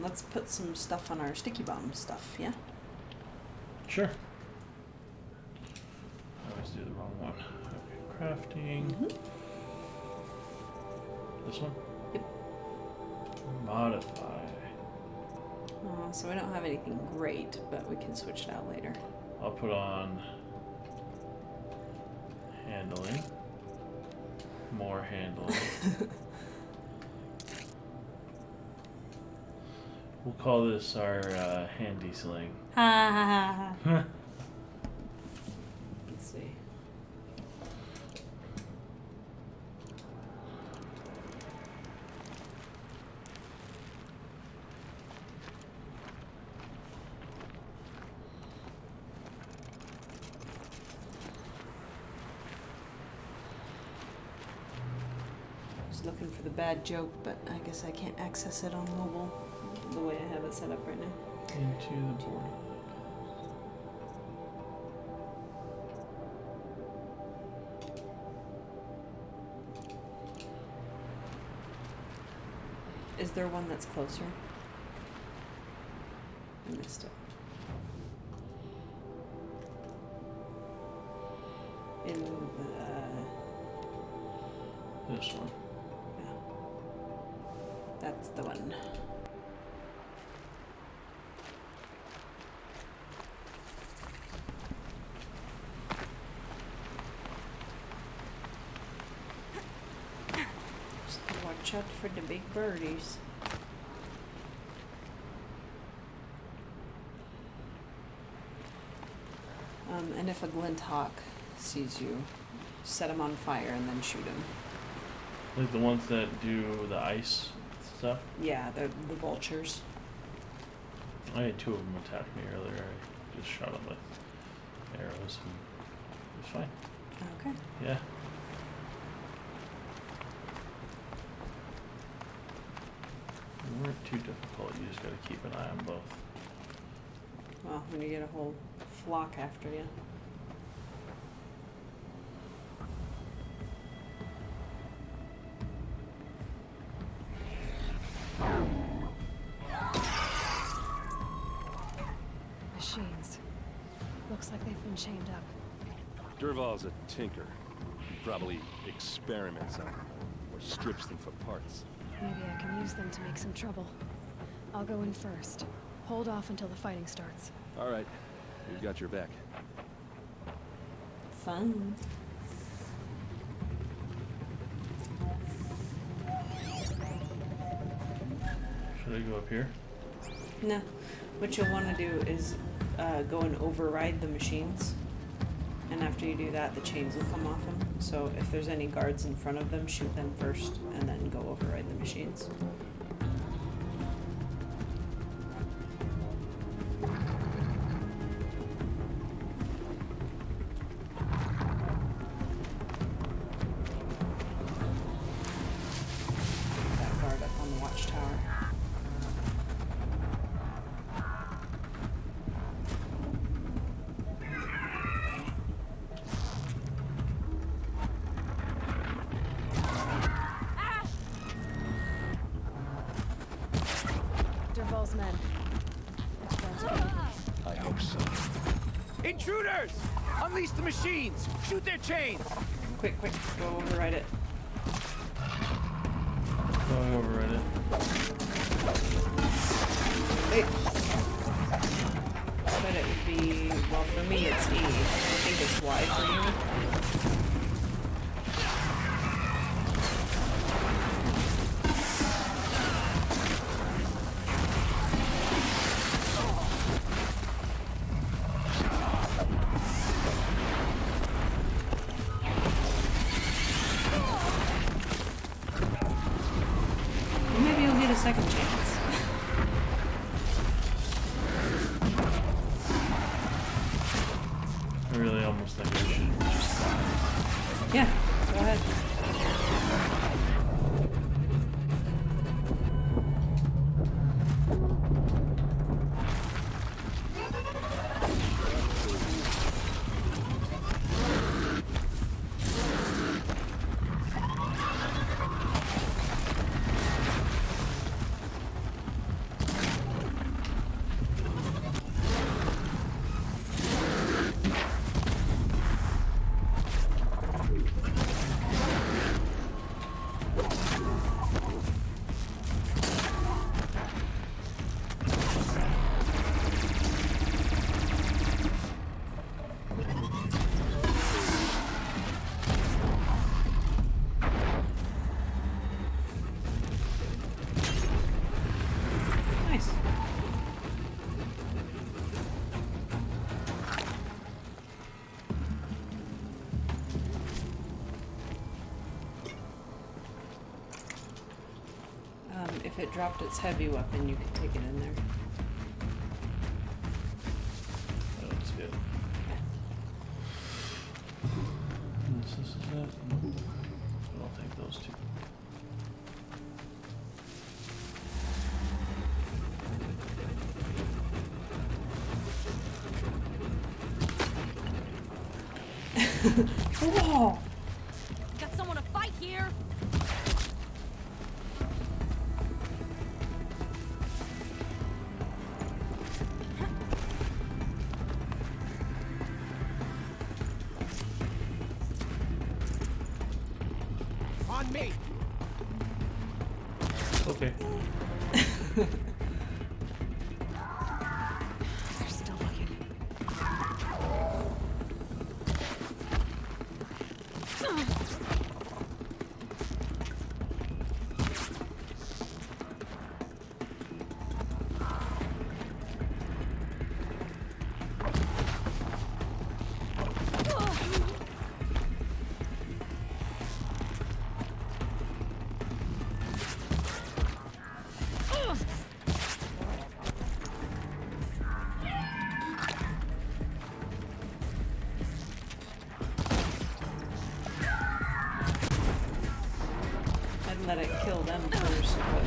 Let's put some stuff on our sticky bomb stuff, yeah? Sure. I always do the wrong one. Okay, crafting. Mm-hmm. This one? Yep. Modify. So we don't have anything great, but we can switch it out later. I'll put on handling. More handling. We'll call this our handy sling. Ha ha ha. Let's see. I was looking for the bad joke, but I guess I can't access it on mobile the way I have it set up right now. Into the board. Is there one that's closer? I missed it. In This one. yeah. That's the one. Just watch out for the big birdies. And if a glint hawk sees you, set him on fire and then shoot him. Like the ones that do the ice stuff. Yeah, the vultures. I had 2 of them attack me earlier. I just shot them with arrows and it was fine. Okay. Yeah. They weren't too difficult. You just gotta keep an eye on both. Well, when you get a whole flock after you. Machines. Looks like they've been chained up. Durval's a tinker. He probably experiments on them or strips them for parts. Maybe I can use them to make some trouble. I'll go in first. Hold off until the fighting starts. All right, we've got your back. Fun. Should I go up here? No. What you'll want to do is go and override the machines. And after you do that, the chains will come off them. So if there's any guards in front of them, shoot them first and then go override the machines. That guard up on the watchtower. Durval's men. It's going to be. I hope so. Intruders! Unleash the machines! Shoot their chains! Quick, quick, go override it. Go override it. Wait. But it would be, well, for me it's E. I think it's Y for you. second chance. I really almost think I should just die. Yeah, go ahead. Nice. If it dropped its heavy weapon, you could take it in there. That looks good. This is it. I'll take those two. Whoa! Got someone to fight here. On me! Okay. They're still looking. I'd let it kill them first, but...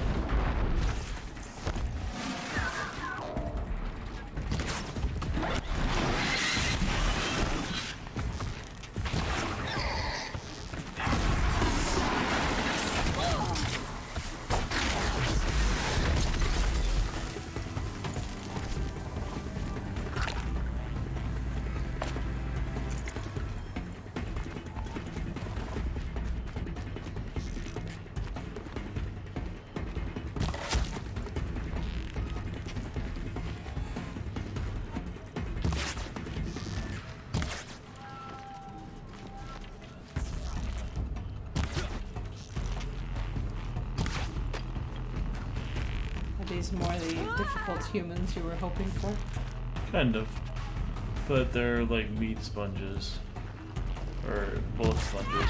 Are these more the difficult humans you were hoping for? Kind of. But they're like meat sponges. Or bullet sponges.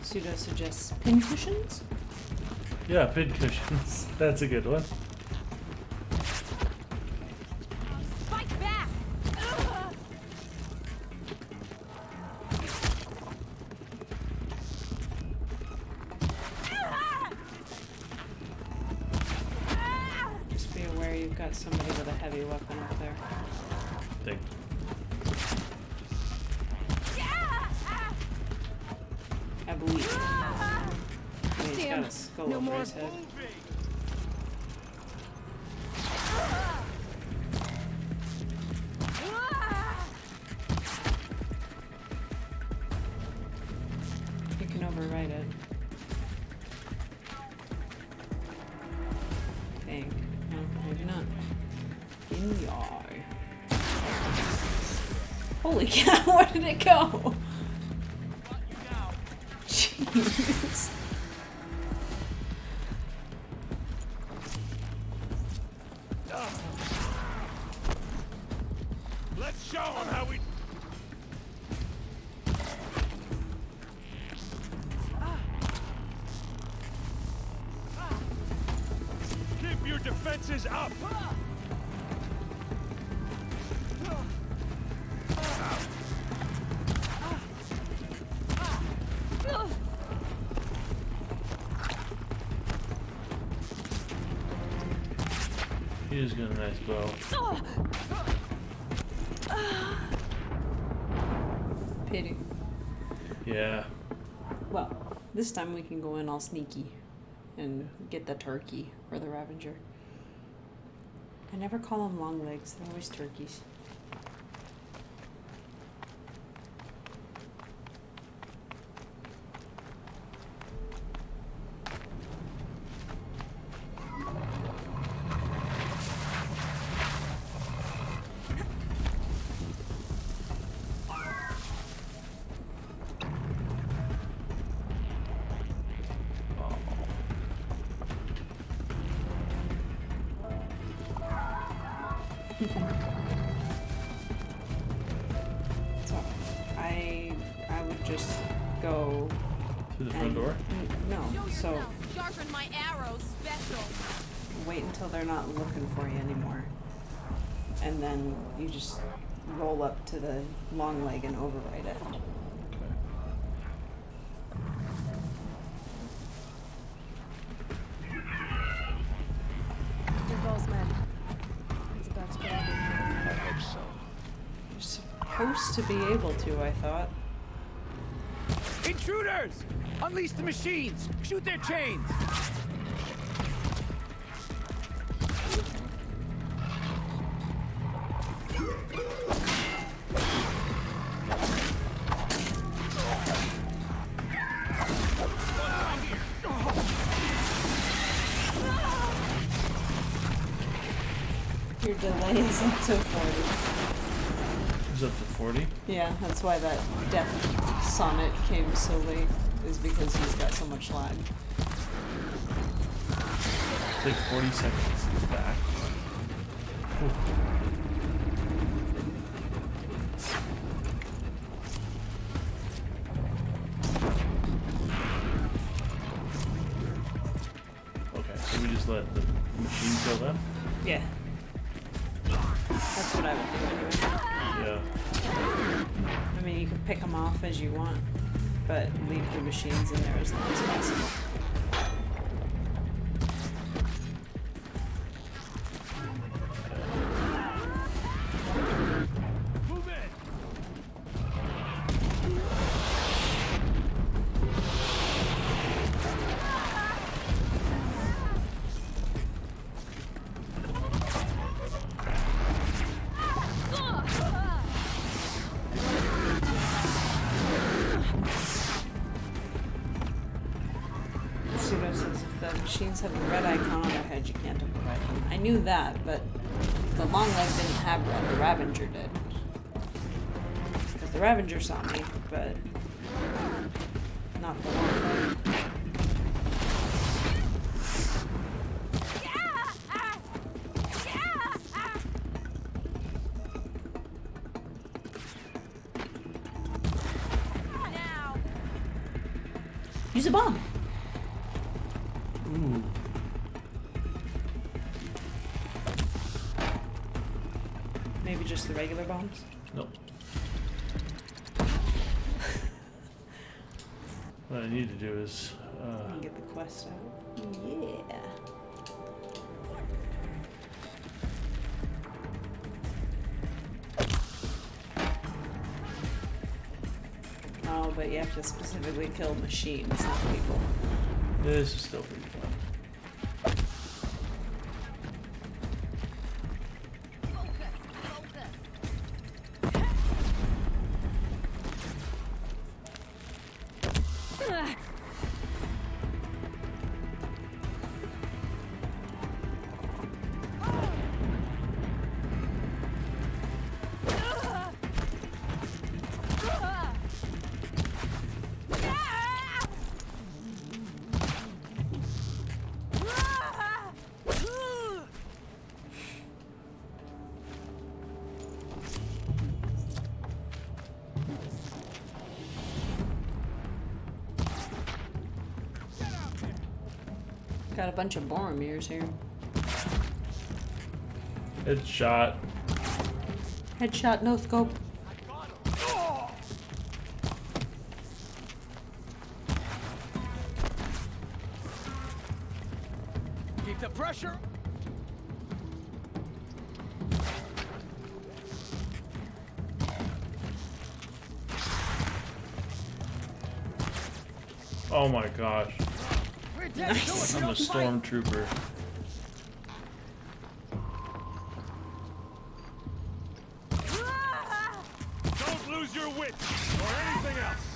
Pseudo suggests pincushions? Yeah, pincushions. That's a good one. Fight back! Just be aware you've got somebody with a heavy weapon up there. Think. I believe. I mean, he's got a skull over his head. You can override it. I think. No, maybe not. In the eye. Holy cow, where did it go? Jeez. Let's show them how we... Keep your defenses up! He just got a nice bow. Pity. Yeah. Well, this time we can go in all sneaky and get the turkey or the Ravager. I never call them long legs, they're always turkeys. So I would just go through the front door? No, so Sharpen my arrows special. wait until they're not looking for you anymore. And then you just roll up to the long leg and override it. Duval's men. It's about to get out of here. I hope so. You're supposed to be able to, I thought. Intruders! Unleash the machines! Shoot their chains! Your delay is up to 40. It's up to 40? Yeah, that's why that death sonnet came so late, is because he's got so much lag. It's like 40 seconds back. Okay, so we just let the machine kill them? Yeah. That's what I would do anyway. Yeah. I mean, you can pick them off as you want, but leave the machines in there as long as possible. Move in! Pseudo says if the machines have a red icon on their head, you can't override them. I knew that, but the long leg didn't have red. The Ravager did. Because the Ravager saw me, but not the long leg. Use a bomb. Ooh. Maybe just the regular bombs. Nope. What I need to do is And get the quest out. Yeah. Oh, but you have to specifically kill machines, not people. this is still pretty fun. Got a bunch of Boromirs here. Headshot. Headshot, no scope. Keep the pressure. Oh my gosh. We're dead. Nice. I'm a stormtrooper. Don't lose your wits or anything else.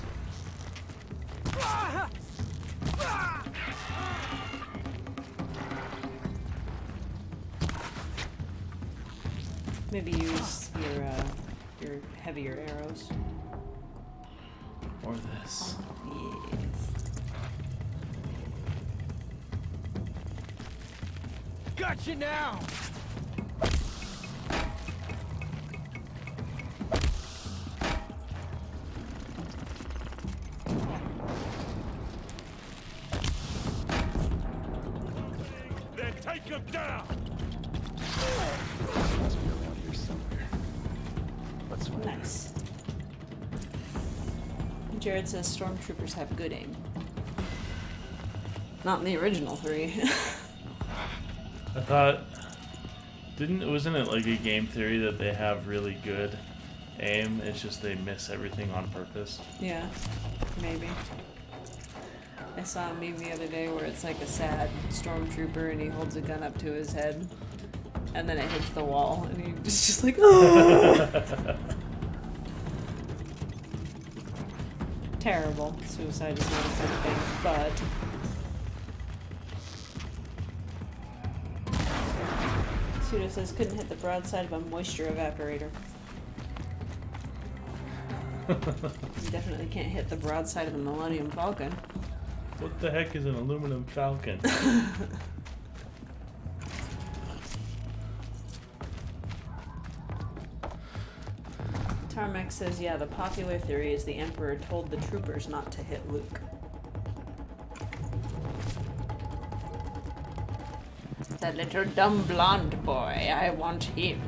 Maybe use your heavier arrows. Or this. Yes. Gotcha now. Then take him down. Must be around here somewhere. Let's find her. Nice. Jared says stormtroopers have good aim. Not in the original 3. I thought, wasn't it like a game theory that they have really good aim? It's just they miss everything on purpose. Yeah, maybe. I saw a meme the other day where it's like a sad stormtrooper and he holds a gun up to his head and then it hits the wall and he's just like, oh! Terrible. Suicide is not a good thing, but Pseudo says couldn't hit the broadside of a moisture evaporator. You definitely can't hit the broadside of the Millennium Falcon. What the heck is an aluminum falcon? Tarmac says, yeah, the popular theory is the Emperor told the troopers not to hit Luke. That little dumb blonde boy, I want him.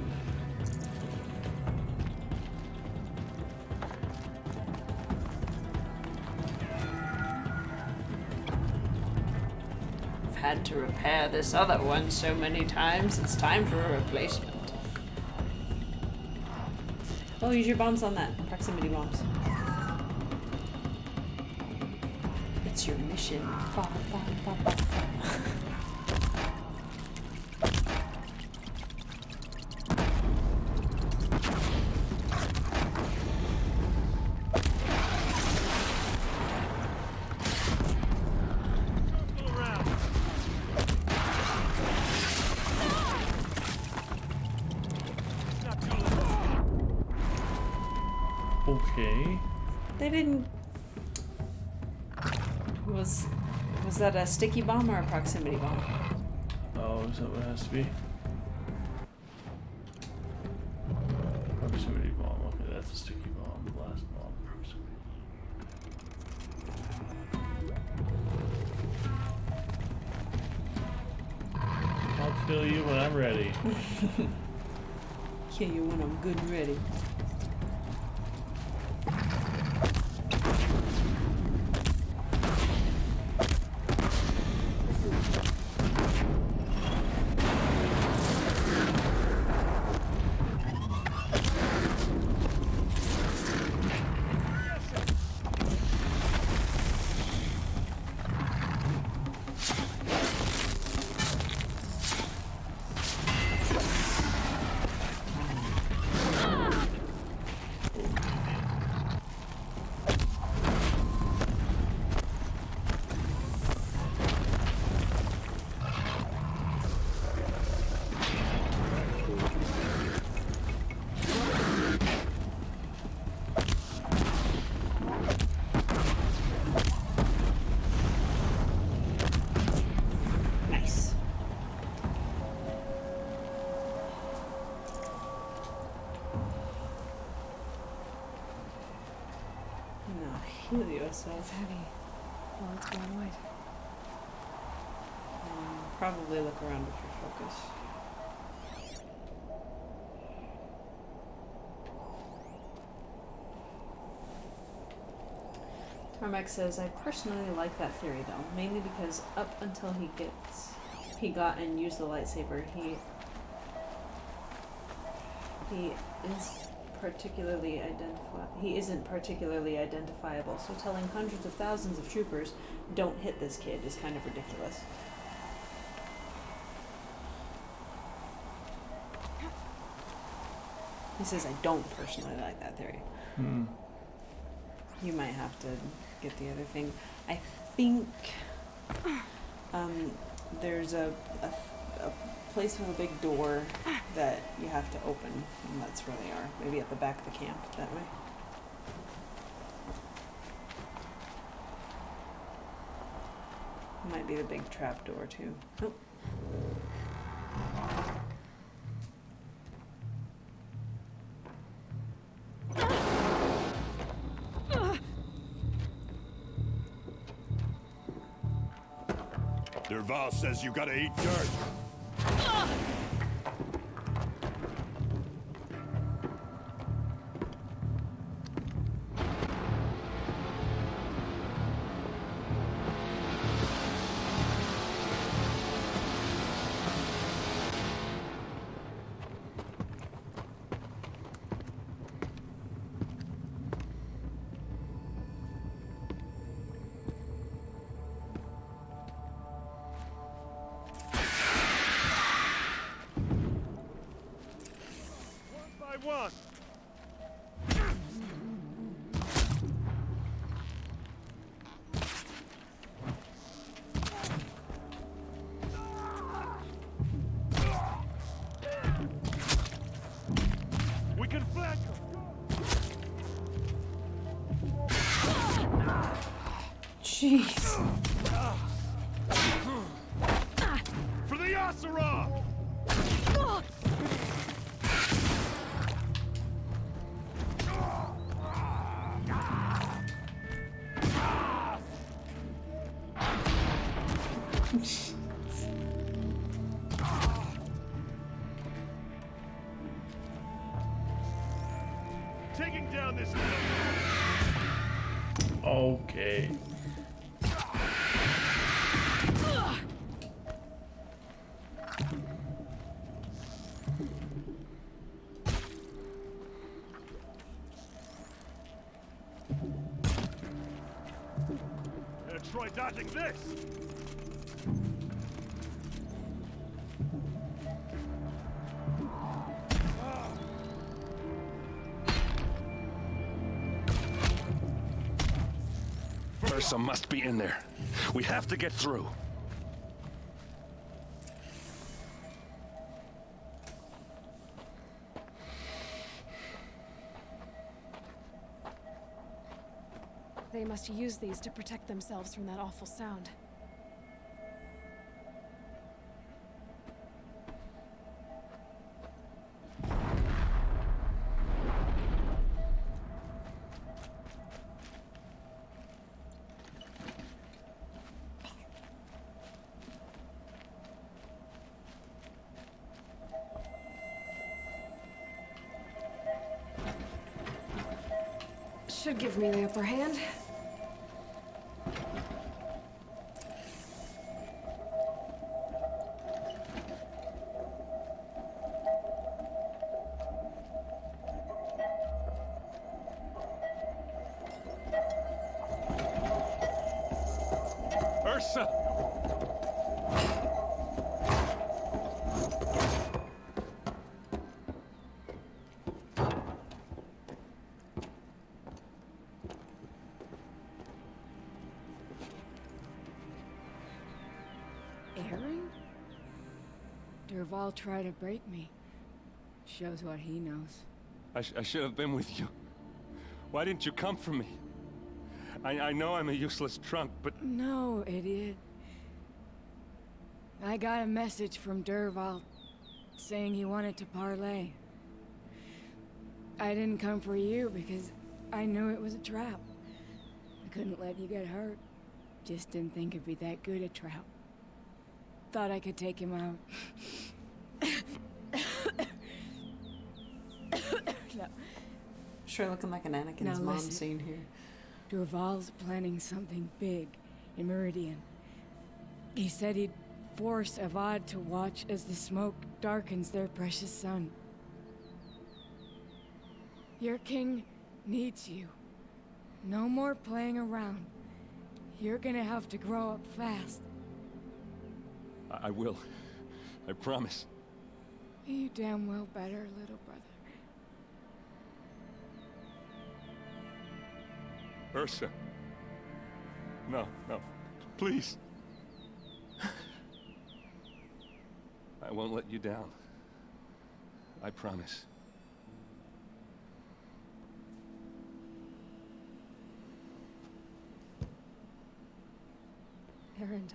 I've had to repair this other one so many times, it's time for a replacement. Oh, use your bombs on that. Proximity bombs. It's your mission. Ba, ba, ba, ba, ba. Okay. They didn't. Was that a sticky bomb or a proximity bomb? Oh, is that what it has to be? Proximity bomb. Okay, that's a sticky bomb. Blast bomb. Proximity. I'll kill you when I'm ready. Kill you when I'm good and ready. Helio, so it's heavy. Well, it's going white. probably look around for focus. Tarmac says, I personally like that theory though, mainly because up until he got and used the lightsaber, he isn't particularly identifiable, so telling hundreds of thousands of troopers, don't hit this kid, is kind of ridiculous. He says, I don't personally like that theory. You might have to get the other thing. I think there's a place with a big door that you have to open, and that's where they are. Maybe at the back of the camp, that way. Might be the big trap door, too. Oh. Derval says you gotta eat dirt. One. We can flank them. Jeez. For the Oseram! Taking down this. Okay. Gonna try dodging this. Ursa must be in there. We have to get through. They must use these to protect themselves from that awful sound. Should give me the upper hand. Ursa! Aaron? Derval tried to break me. Shows what he knows. I should have been with you. Why didn't you come for me? I know I'm a useless trunk, but... No, idiot. I got a message from Derval saying he wanted to parlay. I didn't come for you because I knew it was a trap. I couldn't let you get hurt. Just didn't think it'd be that good a trap. thought I could take him out. No. Sure looking like an Anakin's Now mom listen. scene here. Durval's planning something big in Meridian. He said he'd force Avad to watch as the smoke darkens their precious sun. Your king needs you. No more playing around. You're gonna have to grow up fast. I will. I promise. You damn well better, little brother. Ursa. No, no. Please. I won't let you down. I promise. Erend,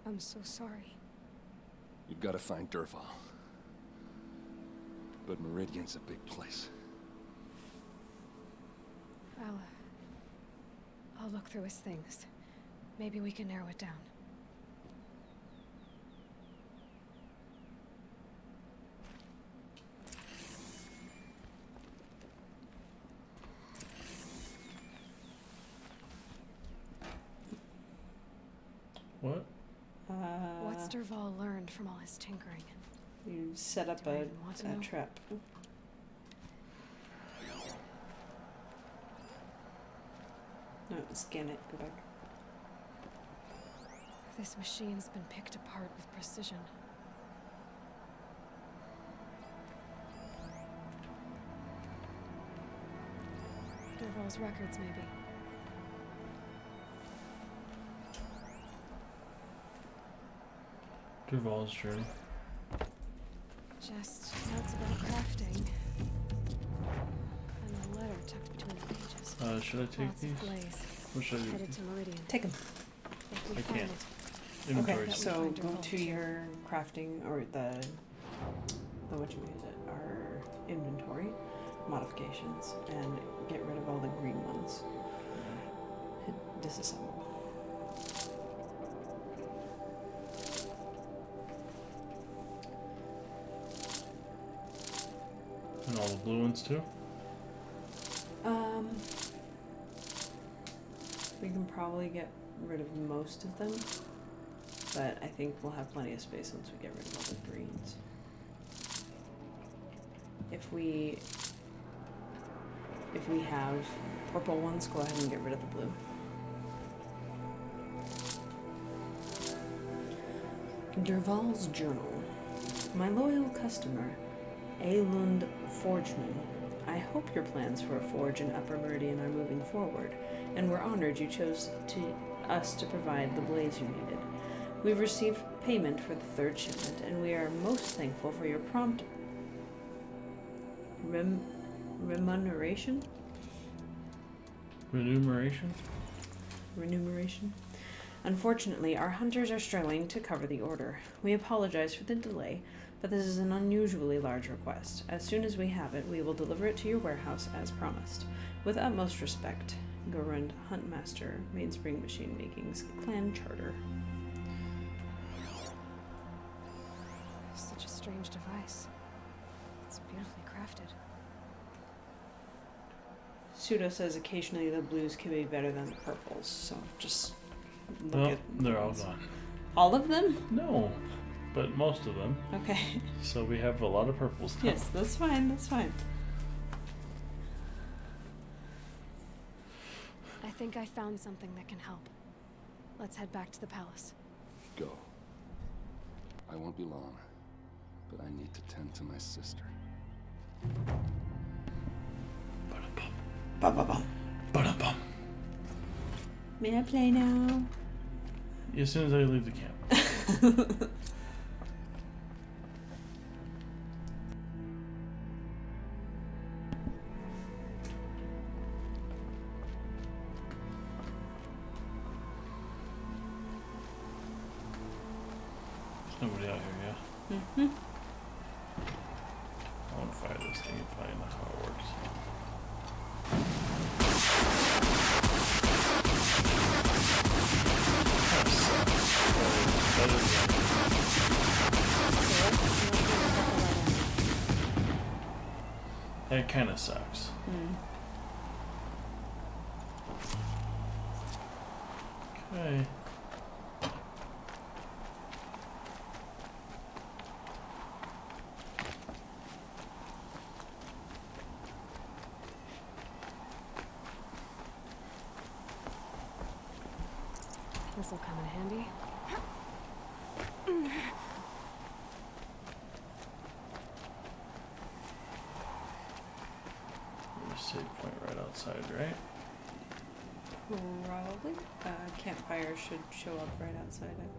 I'm so sorry. You've got to find Derval. But Meridian's a big place. I'll look through his things. Maybe we can narrow it down. What? What's Derval learned from all his tinkering? You set up Do I a even want to know? trap. No, scan it. Go back. This machine's been picked apart with precision. Derval's records, maybe. Durval's journey. Just notes about crafting. And a letter tucked between the pages. Should I take Lots these? of blaze. What should I do? Headed to Meridian. Take them. If we I find can't. it. Inventory. Okay, That we so find go Derval to too. your crafting or the our inventory modifications and get rid of all the green ones. Hit disassemble. And all the blue ones too? We can probably get rid of most of them, but I think we'll have plenty of space once we get rid of all the greens. If we have purple ones, go ahead and get rid of the blue. Derval's journal. My loyal customer, Aelund Forgeman. I hope your plans for a forge in Upper Meridian are moving forward, and we're honored you chose us to provide the blaze you needed. We've received payment for the third shipment, and we are most thankful for your prompt remuneration? Remuneration? Unfortunately, our hunters are struggling to cover the order. We apologize for the delay, but this is an unusually large request. As soon as we have it, we will deliver it to your warehouse as promised. With utmost respect, Gorund Huntmaster, Mainspring Machine Making's Clan Charter. Such a strange device. It's beautifully crafted. Pseudo says occasionally the blues can be better than the purples, so just look No, at they're all gone. all of them? No, but most of them. Okay. So we have a lot of purples now. Yes, that's fine, that's fine. I think I found something that can help. Let's head back to the palace. Go. I won't be long, but I need to tend to my sister. Ba-ba-bum. Ba-da-bum. May I play now? As soon as I leave the camp. There's nobody out here, yeah? Mm-hmm. I want to fire this thing and find out how it works. That sucks. better than. That kind of sucks. Okay. This'll come in handy. There's a save point right outside, right? Probably. Campfire should show up right outside it.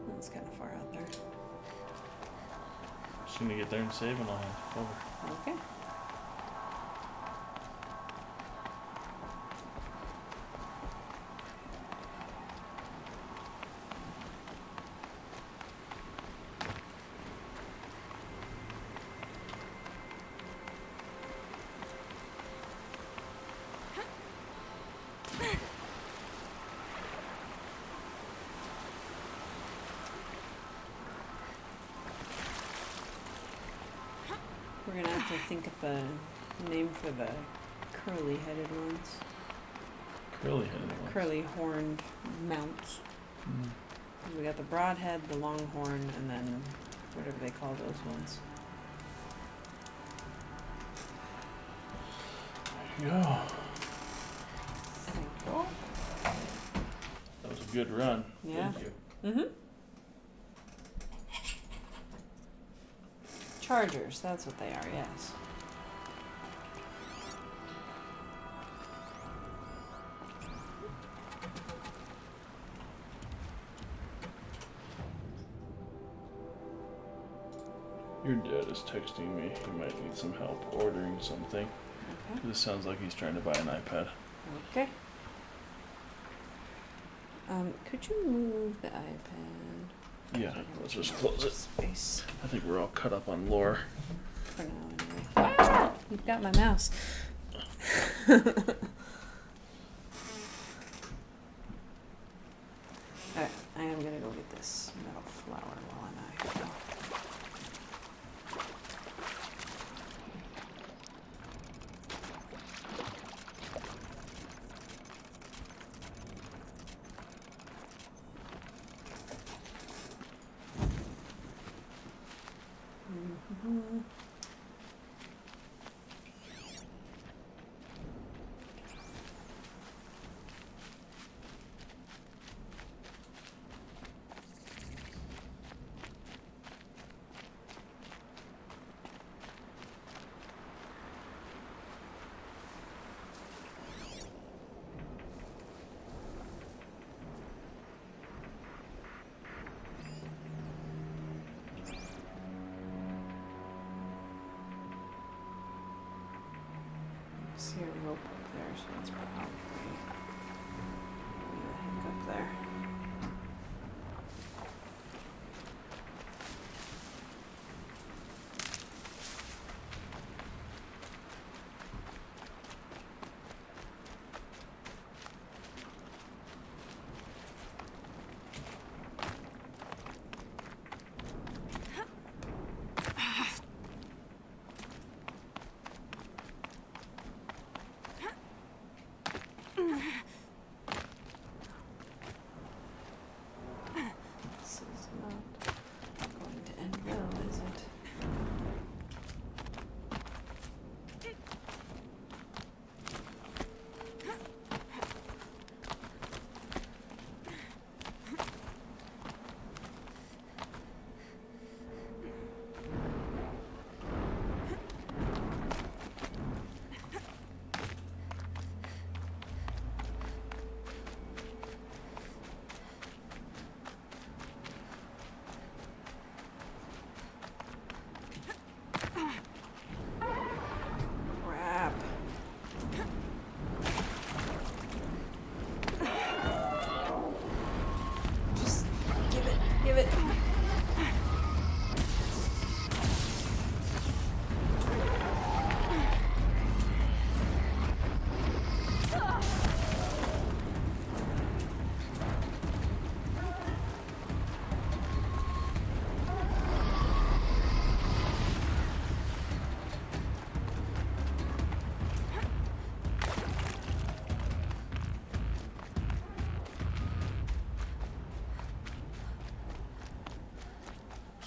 That's kind of far out there. Just gonna get there and save and I'll hand it over. Okay. We're gonna have to think of a name for the curly-headed ones. Curly-headed ones. Curly-horned mounts. We got the broadhead, the longhorn, and then whatever they call those ones. There you go. Thank you. That was a good run. Yeah. Thank you. Mm-hmm. Chargers, that's what they are, yes. Your dad is texting me. He might need some help ordering something. Okay. This sounds like he's trying to buy an iPad. Okay. Could you move the iPad? Yeah, let's just close it. Space. I think we're all cut up on lore. For now, anyway. Ah! You've got my mouse. Alright, I am gonna go get this metal flower while I'm out here. See a rope up there, so that's probably the heck up there.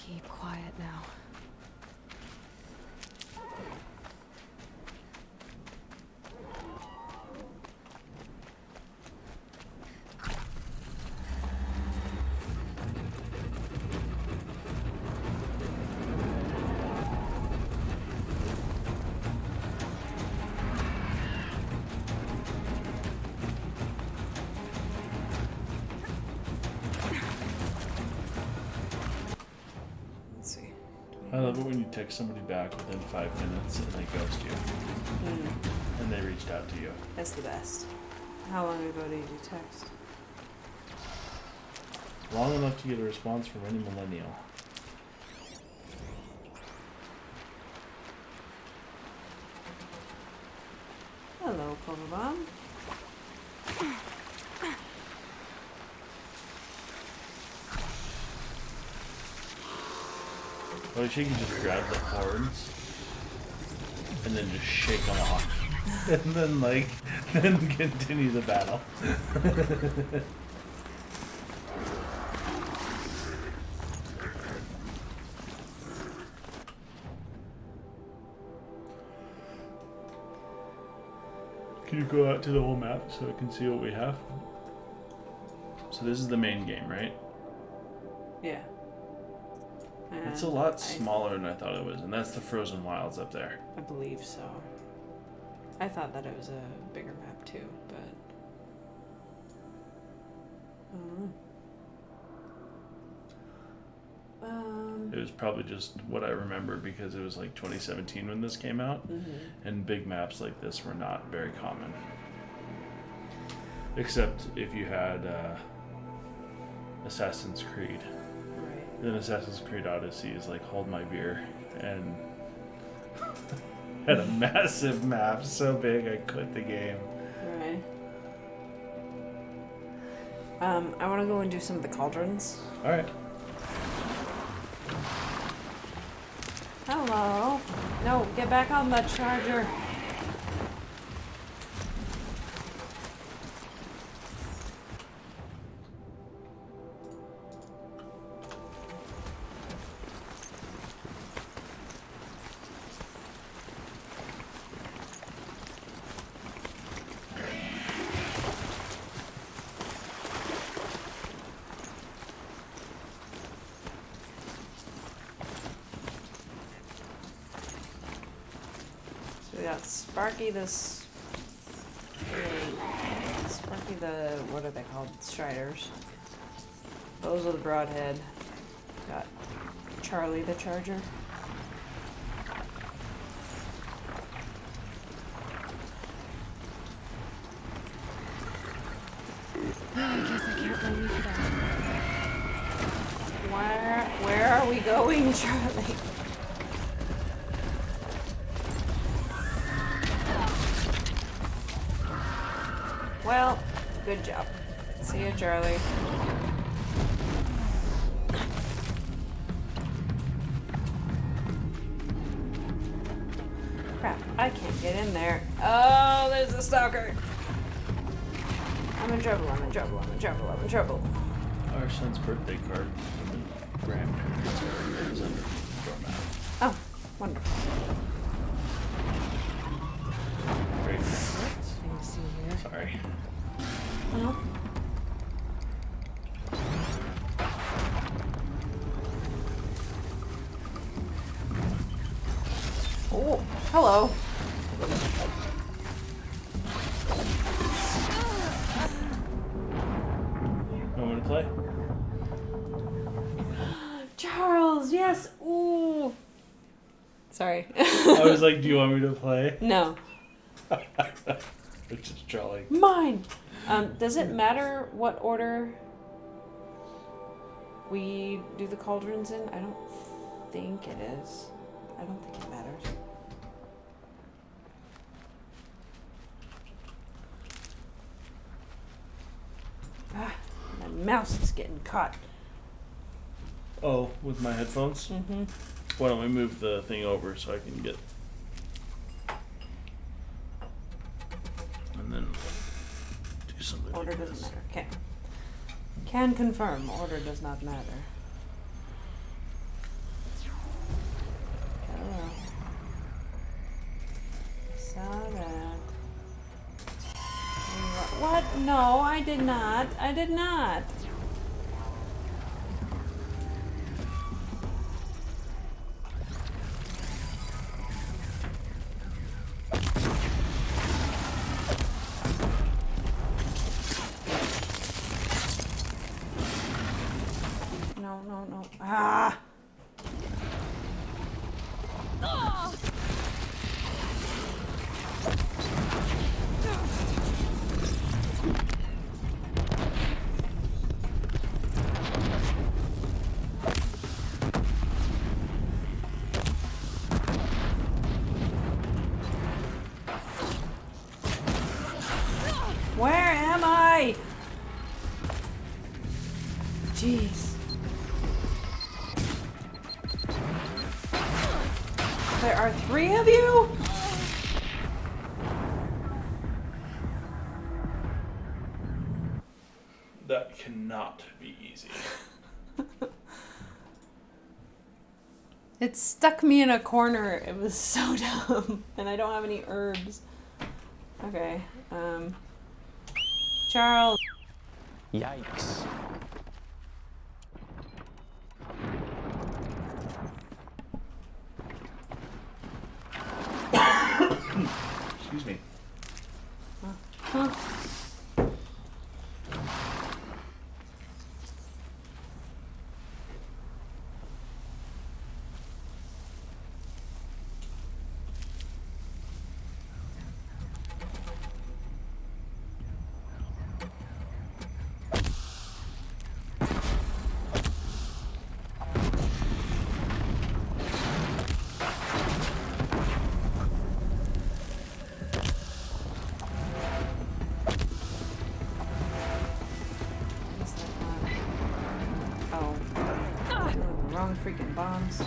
Keep quiet now. I love it when you text somebody back within 5 minutes and they ghost you. And they reached out to you. That's the best. How long ago did you text? Long enough to get a response from any millennial. Hello, Pokemon. Well, she can just grab the horns and then just shake them off. And then, like, then continue the battle. Can you go out to the whole map so I can see what we have? So this is the main game, right? Yeah. It's a lot smaller than I thought it was, and that's the Frozen Wilds up there. I believe so. I thought that it was a bigger map too, but I don't know. It was probably just what I remember because it was like 2017 when this came out, and big maps like this were not very common. Except if you had Assassin's Creed. Right. Then Assassin's Creed Odyssey is like hold my beer and had a massive map so big I quit the game. Right. I want to go and do some of the cauldrons. All right. Hello. No, get back on the charger. We got Sparky Sparky the, what are they called? Striders. Those are the broadhead. Got Charlie the Charger. I guess I can't blame you for that. Where are we going, Charlie? Well, good job. See ya, Charlie. Crap, I can't get in there. Oh, there's a stalker. I'm in trouble, I'm in trouble, I'm in trouble, I'm in trouble. Our son's birthday card from the grandparents is under the doormat. Oh, wonderful. Great. Let me see here. Sorry. Oh. Oh, hello. You want me to play? Charles, yes. Ooh. Sorry. I was like, do you want me to play? No. It's just trolling. Mine. Does it matter what order we do the cauldrons in? I don't think it is. I don't think it matters. Ah, my mouse is getting caught. Oh, with my headphones? Mm-hmm. Why don't we move the thing over so I can get... And then do something Order like doesn't this. matter. Okay. Can confirm. Order does not matter. No, I did not. I did not. No, no, no. Ah! Where am I? Jeez. There are 3 of you? That cannot be easy. It stuck me in a corner. It was so dumb. And I don't have any herbs. Okay. Charles. Yikes. Excuse me. Huh? Wrong freaking bombs.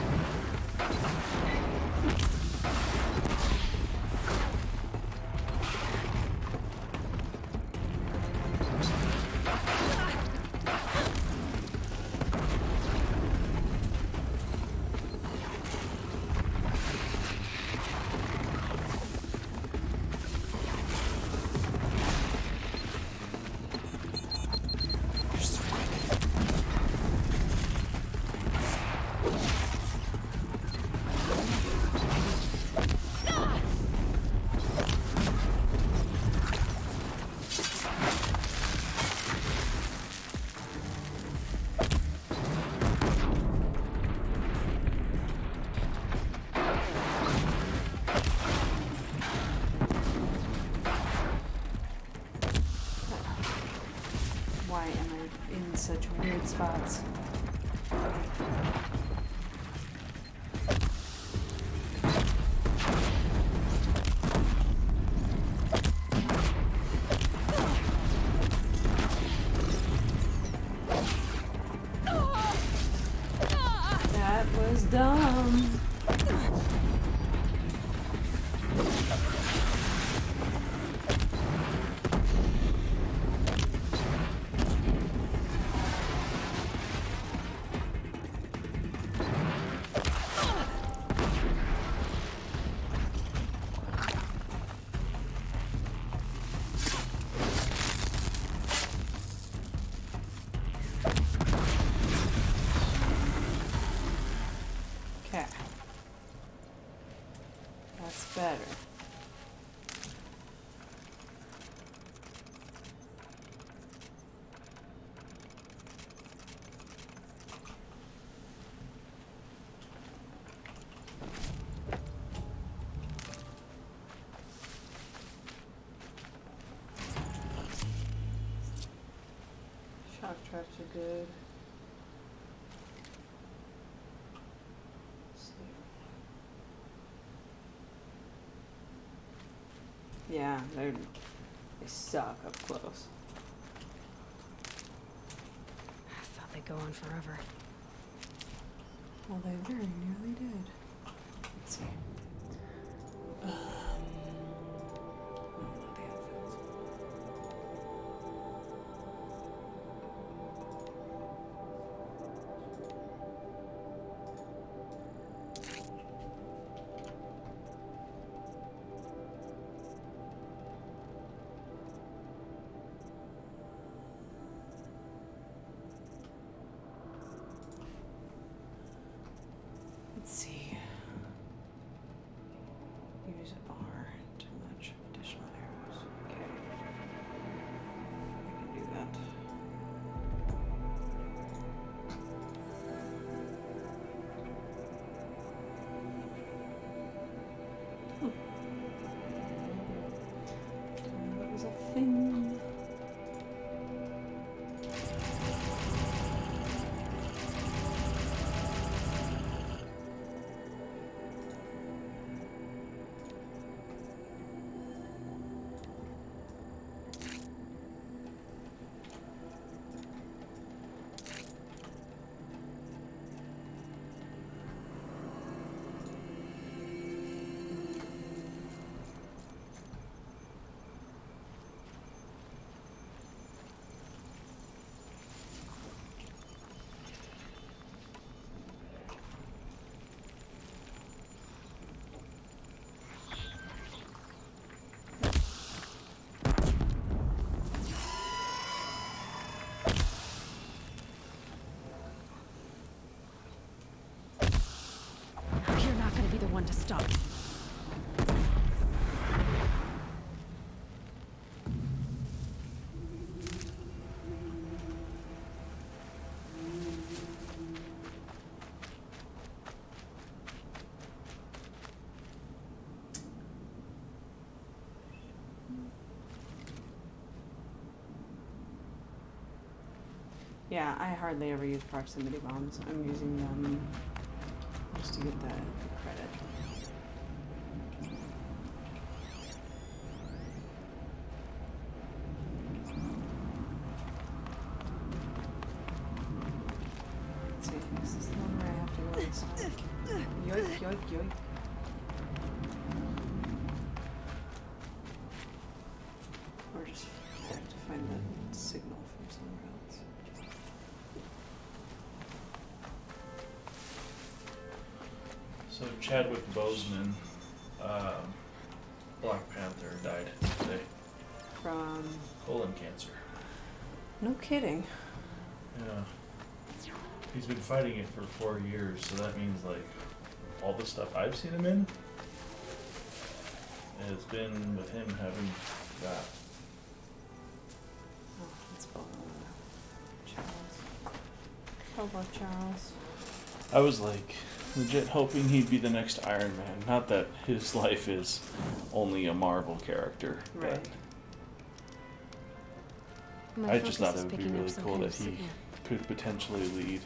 Why am I in such weird spots? That was dumb. Okay. That's better. Shock traps are good. Yeah, they suck up close. I thought they'd go on forever. Well, they very nearly did. Let's see. Let's see. Use R to match additional arrows. Okay. I can do that. That was a thing. You're not gonna be the one to stop. Yeah, I hardly ever use proximity bombs. I'm using them just to get the credit. Let's see, this is the one where I have to go inside. Yoink, yoink, yoink. Or just I have to find the signal from somewhere else. So Chadwick Boseman, Black Panther, died today. From Colon cancer. no kidding. Yeah. He's been fighting it for 4 years, so that means like all the stuff I've seen him in has been with him having that. Oh, let's follow Charles. Hello, Charles. I was like legit hoping he'd be the next Iron Man. Not that his life is only a Marvel character, Right. but My I just focus thought is it would be picking up really some cool kind that of he signal. could potentially lead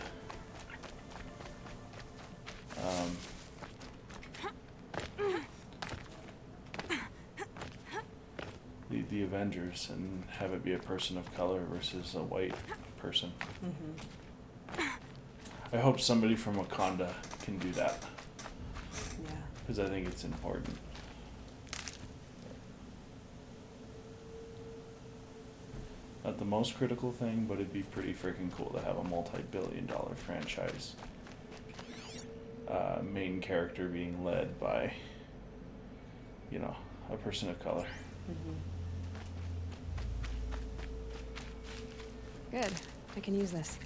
lead the Avengers and have it be a person of color versus a white person. Mm-hmm. I hope somebody from Wakanda can do that Yeah. because I think it's important. Not the most critical thing, but it'd be pretty freaking cool to have a multi-billion-dollar franchise main character being led by, you know, a person of color. Mm-hmm. Good. I can use this.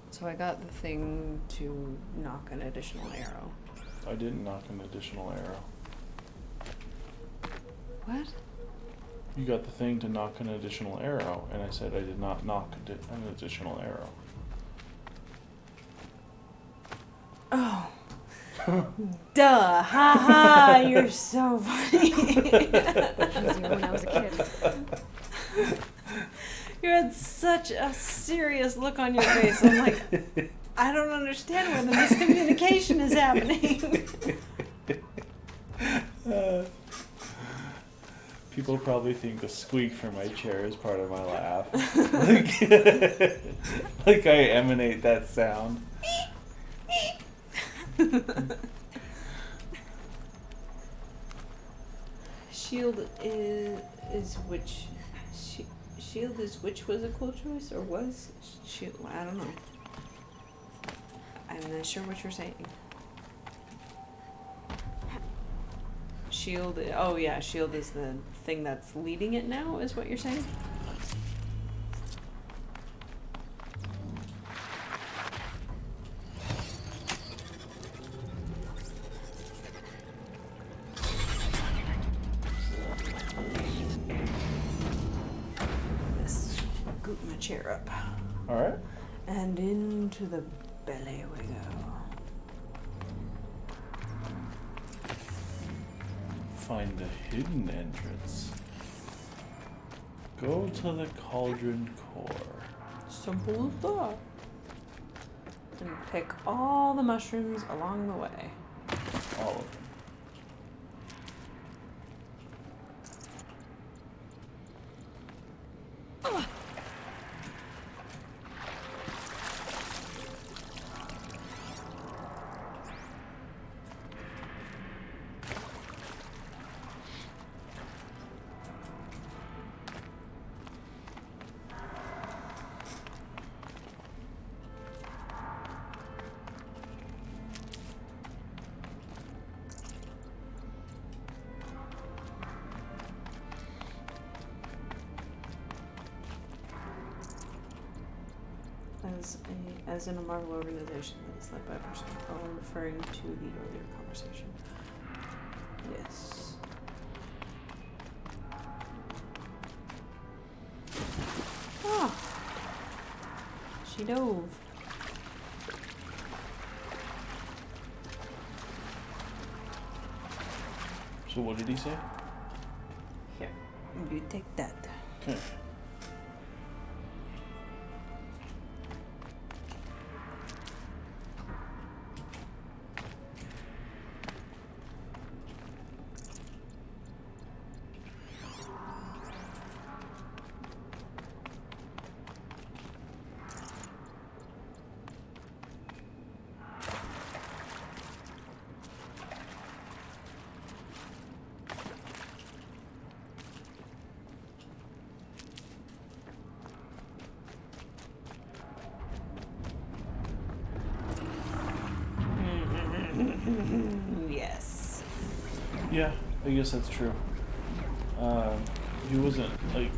So I got the thing to knock an additional arrow. I didn't knock an additional arrow. What? You got the thing to knock an additional arrow, and I said I did not knock an additional arrow. Oh. Duh. Ha ha. You're so funny. Easier when I was a kid. You had such a serious look on your face. I'm like, I don't understand where the miscommunication is happening. People probably think the squeak from my chair is part of my laugh. Like I emanate that sound. Shield is which? Shield is which was a cool choice or was? Shield, I don't know. I'm not sure what you're saying. Shield, oh yeah, shield is the thing that's leading it now, is what you're saying? Scoot my chair up. Alright. And into the belly we go. Find the hidden entrance. Go to the cauldron core. Simple as that. And pick all the mushrooms along the way. All of them. As in a Marvel organization that is led by a person, or referring to the earlier conversation. Yes. Ah! She dove. So what did he say? Here, you take that. Okay. Yes. Yeah, I guess that's true. He wasn't like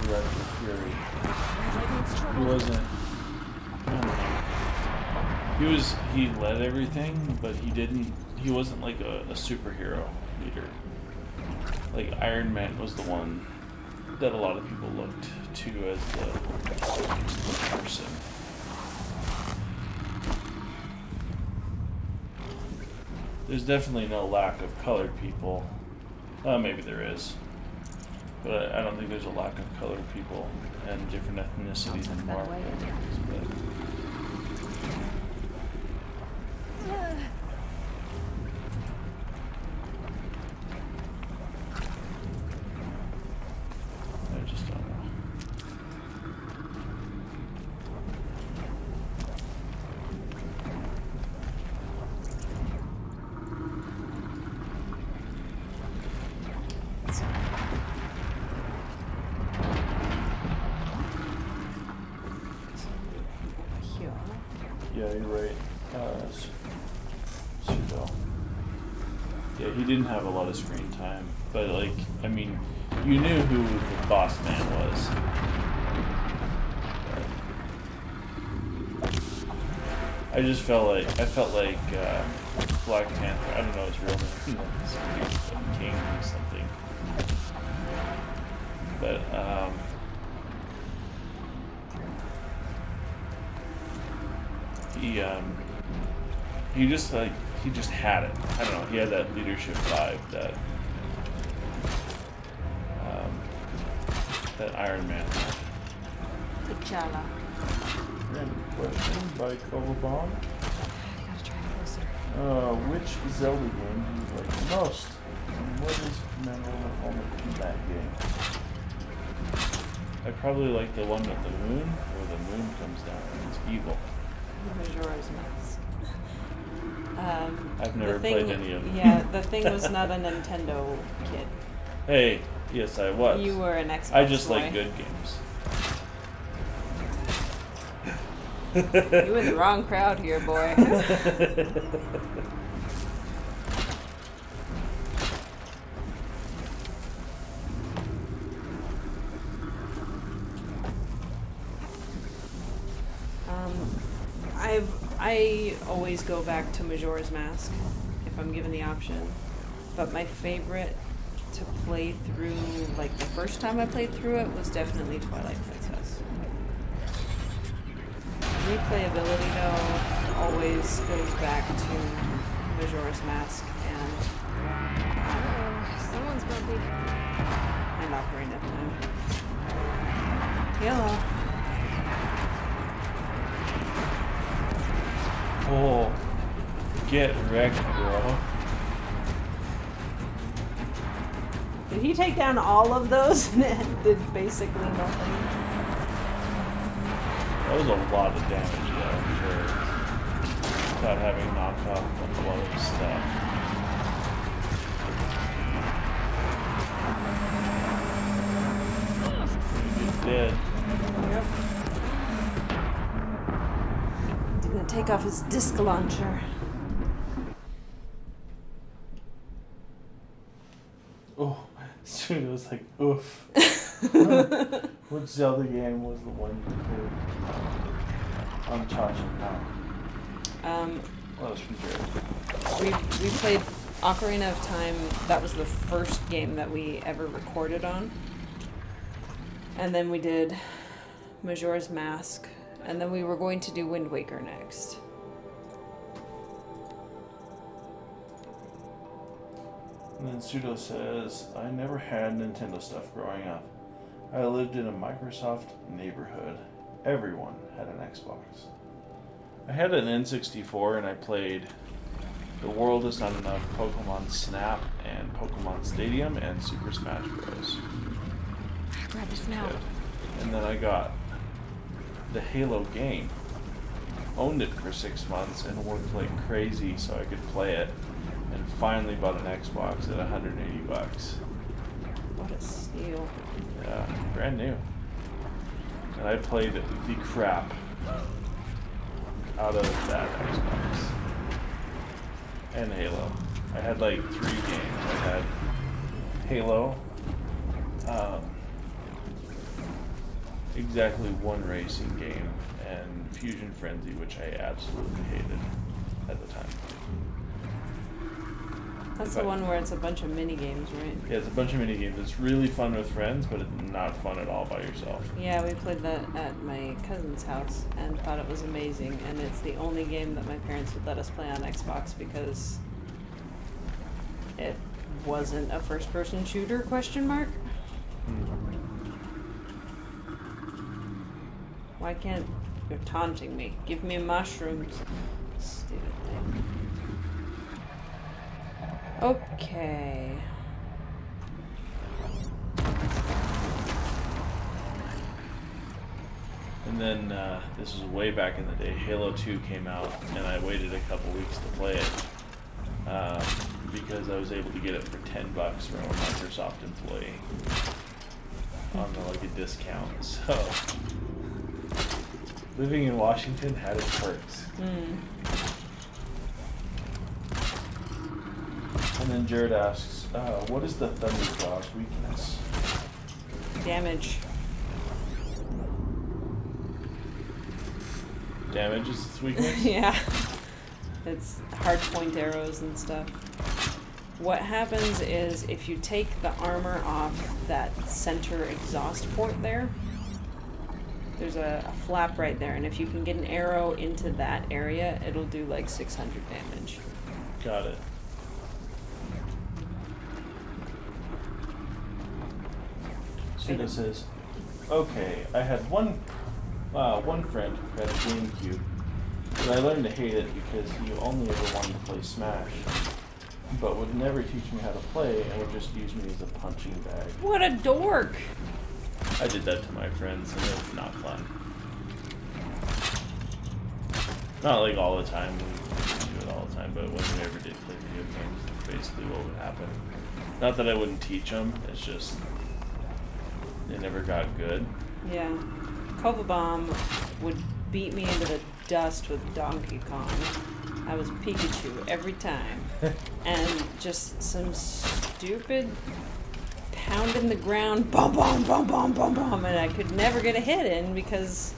direct with Fury. He wasn't. I don't know. He led everything, but he wasn't like a superhero leader. Like Iron Man was the one that a lot of people looked to as the person. There's definitely no lack of colored people. Maybe there is. But I don't think there's a lack of colored people and different ethnicities in Marvel. I just don't know. Yeah, you're right. Pseudo. Yeah, he didn't have a lot of screen time, but like, I mean, you knew who the boss man was. I felt like Black Panther. I don't know his real name. King or something. But he just had it. I don't know. He had that leadership vibe that that Iron Man had. T'Challa. Random question by Cobble Bomb. Gotta try closer. Which Zelda game do you like the most? And What is memorable moment in that game? I probably like the one with the moon, where the moon comes down and it's evil. Majora's Mask. I've never played any of them. Yeah, the thing was not a Nintendo kid. Hey, yes I was. You were an Xbox I just boy. like good games. You in the wrong crowd here, boy. I always go back to Majora's Mask if I'm given the option, but my favorite to play through, like the first time I played through it, was definitely Twilight Princess. Replayability though always goes back to Majora's Mask and Someone's bumpy. and Ocarina of Time. Hello. Oh, get wrecked, bro. Did he take down all of those and did basically nothing? That was a lot of damage though, I'm sure. Without having knocked off a lot of stuff. He's dead. Yep. Didn't take off his disc launcher. Oh, soon it was like, oof. What Zelda game was the one you played on MajikaNah? That was from Jared. We played Ocarina of Time. That was the first game that we ever recorded on. And then we did Majora's Mask. And then we were going to do Wind Waker next. And then Pseudo says, I never had Nintendo stuff growing up. I lived in a Microsoft neighborhood. Everyone had an Xbox. I had an N64 and I played The World Is Not Enough, Pokemon Snap, and Pokemon Stadium, and Super Smash Bros. Grab this now. And then I got the Halo game. Owned it for 6 months and worked like crazy so I could play it. And finally bought an Xbox at $180. What a steal. Yeah, brand new. And I played the crap out of that Xbox. And Halo. I had like 3 games. I had Halo, exactly one racing game, and Fusion Frenzy, which I absolutely hated at the time. That's the one where it's a bunch of mini games, right? Yeah, it's a bunch of mini games. It's really fun with friends, but it's not fun at all by yourself. Yeah, we played that at my cousin's house and thought it was amazing. And it's the only game that my parents would let us play on Xbox because it wasn't a first-person shooter, question mark? Why can't... You're taunting me. Give me mushrooms. Stupid thing. Okay. And then, this was way back in the day, Halo 2 came out, and I waited a couple weeks to play it, because I was able to get it for $10 from a Microsoft employee on like a discount. So, living in Washington had its perks. And then Jared asks, what is the Thunderclaw's weakness? Damage. Damage is its weakness? Yeah. It's hard point arrows and stuff. What happens is if you take the armor off that center exhaust port there, there's a flap right there, and if you can get an arrow into that area, it'll do like 600 damage. Got it. Suda says, okay, I had one friend who had a GameCube, but I learned to hate it because he only ever wanted to play Smash. but would never teach me how to play and would just use me as a punching bag. What a dork! I did that to my friends, and it was not fun. Not like all the time, we do it all the time, but when we ever did play video games, that's basically what would happen. Not that I wouldn't teach them, it's just they never got good. Yeah. Kovabomb would beat me into the dust with Donkey Kong. I was Pikachu every time. And just some stupid pound in the ground, bum bum bum bum bum bum, and I could never get a hit in because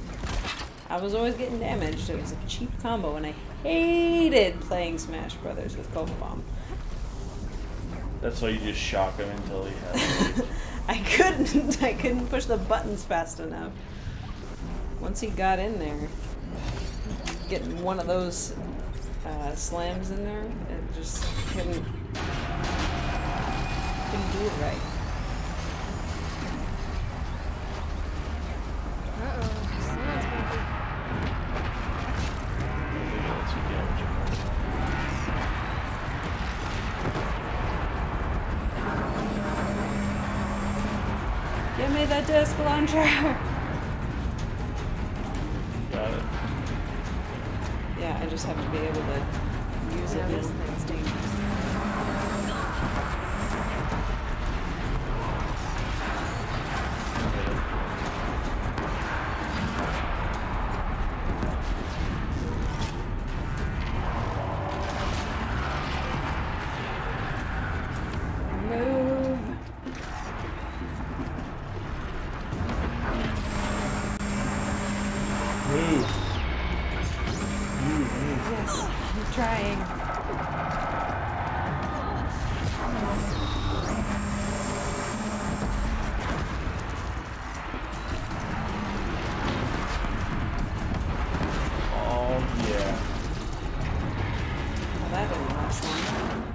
I was always getting damaged. It was a cheap combo, and I hated playing Smash Brothers with Kovabomb. That's why you just shock him until he has it. I couldn't push the buttons fast enough. Once he got in there, getting one of those slams in there, it just couldn't do it right. Give me the disc launcher! Got it. Yeah, I just have to be able to use it. This thing's dangerous. Move! Move. Yes, I'm trying. Oh, yeah. Well, that didn't last long.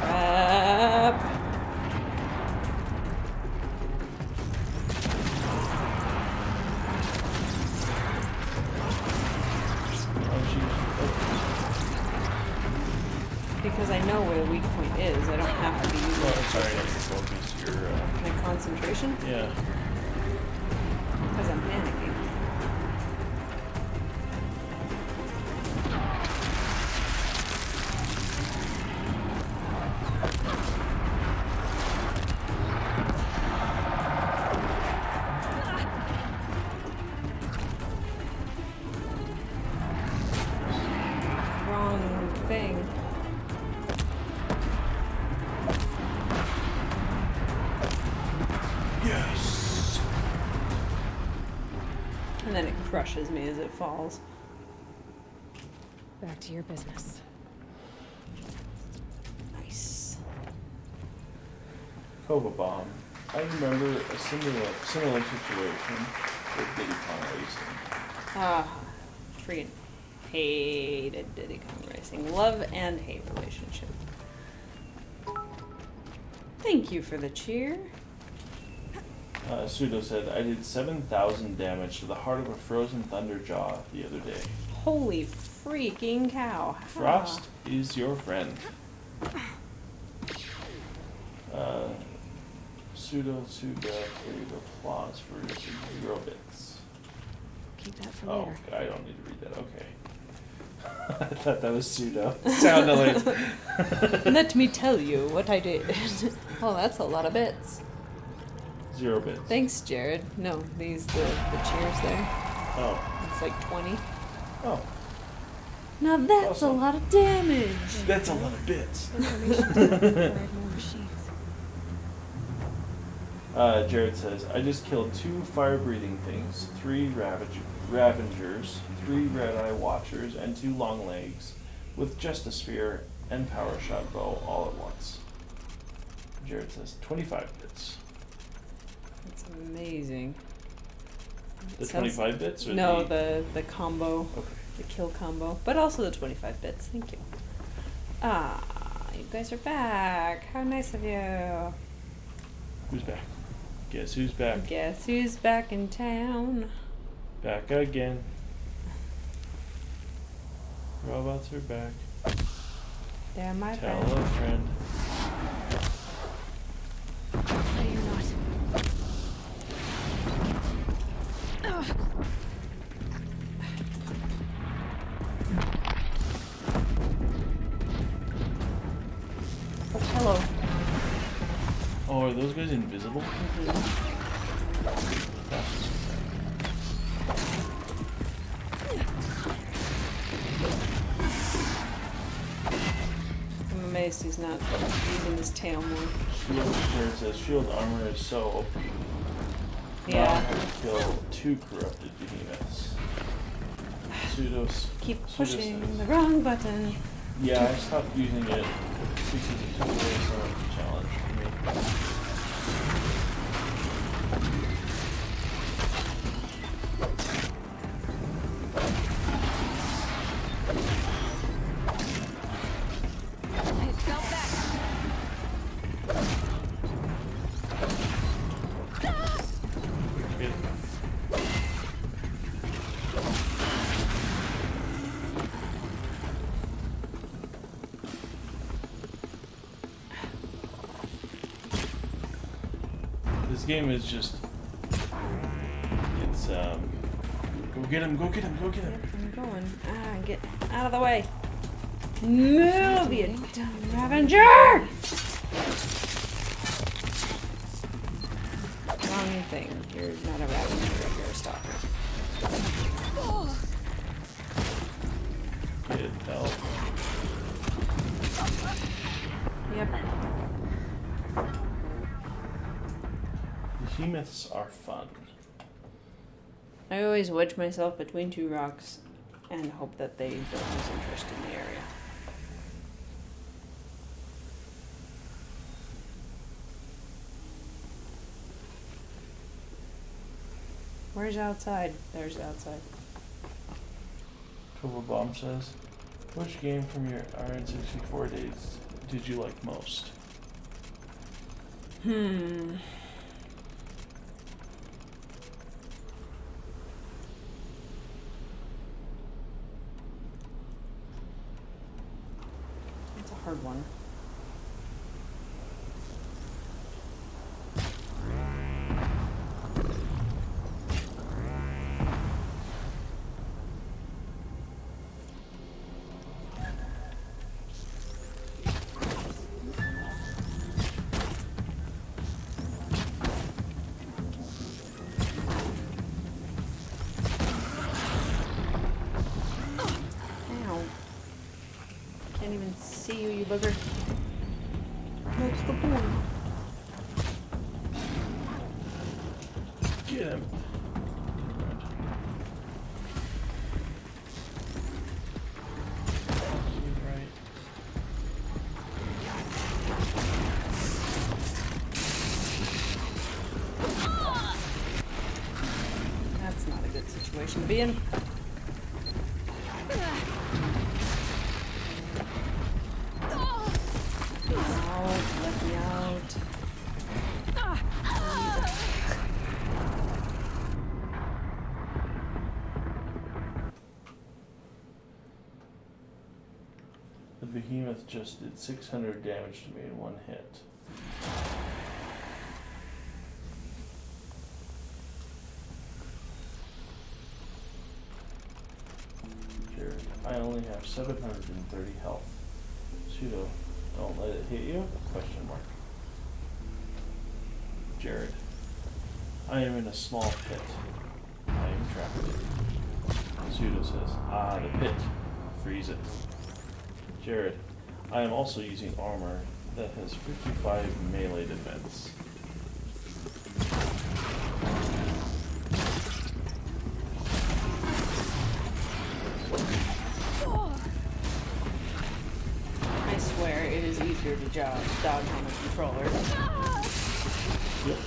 Crap. Because I know where the weak point is, I don't have to be using Oh, sorry, not your focus. Your, my concentration. yeah. Because I'm panicking. Wrong thing. Yes. And then it crushes me as it falls. Back to your business. Nice. Kovabomb. I remember a similar situation with Diddy Kong Racing. Ah, freaking hated Diddy Kong Racing. Love and hate relationship. Thank you for the cheer. Pseudo said, I did 7,000 damage to the heart of a frozen thunder jaw the other day. Holy freaking cow. Frost is your friend. Pseudo gave applause for your 0 bits. Keep that for Oh, later. I don't need to read that. Okay. I thought that was pseudo. Sounded like. Let me tell you what I did. Oh, that's a lot of bits. 0 bits. Thanks, Jared. No, the cheers there. Oh. It's like 20. Oh. Now that's Awesome. a lot of damage. That's a lot of bits. Jared says, I just killed 2 fire-breathing things, 3 Ravengers, 3 Red-Eye Watchers, and 2 Longlegs, with just a spear and power shot bow all at once. Jared says, 25 bits. That's amazing. The Sounds- 25 bits? Or No, the combo. Okay. The kill combo. But also the 25 bits. Thank you. Ah, you guys are back. How nice of you. Who's back? Guess who's back? Guess who's back in town? Back again. Robots are back. They're my Tell friend. a friend. No, you're not. Oh, hello. Oh, are those guys invisible? I'm amazed he's not using his tail more. Shield, there it says shield armor is so OP. Yeah. Now I have to kill 2 corrupted behemoths. Pseudos. Keep Pseudos pushing says- the wrong button. Yeah, I stopped using it because it took away some of the challenge for me. I felt that. Good. This game is just, it's, go get him, go get him, go get him. Yep, I'm going. Ah, get out of the way. Move, you dumb Ravager! Wrong thing. You're not a Ravager, you're a stalker. Get help. Yep. Behemoths are fun. I always wedge myself between 2 rocks and hope that they don't lose interest in the area. Where's outside? There's outside. Cobra Bomb says, which game from your RN64 days did you like most? It's a hard one. Ow. Can't even see you, you bugger. That's the point. Get him. Right. That's not a good situation to be in. Out, let me out. The behemoth just did 600 damage to me in 1 hit. Jared, I only have 730 health. Pseudo, don't let it hit you? Question mark. Jared, I am in a small pit. I am trapped. Pseudo says, ah, the pit. Freeze it. Jared, I am also using armor that has 55 melee defense. I swear it is easier to dodge on a controller. Yep.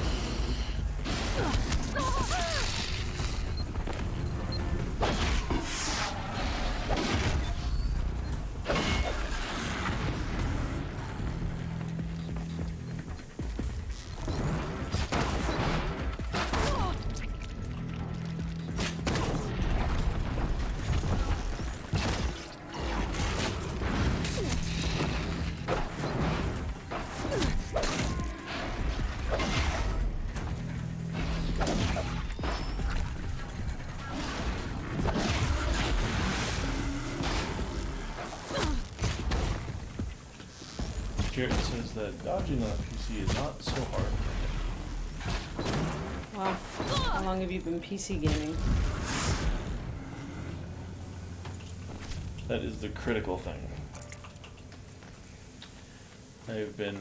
Jarrett says that dodging on a PC is not so hard. Wow. How long have you been PC gaming? That is the critical thing. I've been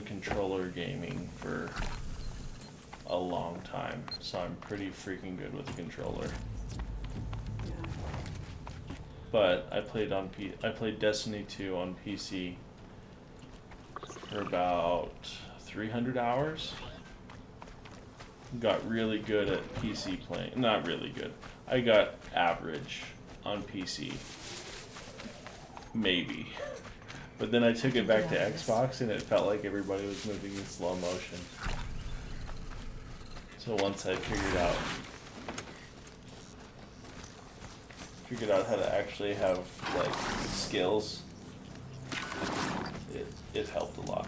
controller gaming for a long time, so I'm pretty freaking good with the controller. Yeah. But I played Destiny 2 on PC for about 300 hours. Got really good at PC playing. Not really good. I got average on PC. Maybe. But then I took it back to Xbox and it felt like everybody was moving in slow motion. So once I figured out how to actually have like skills, it helped a lot.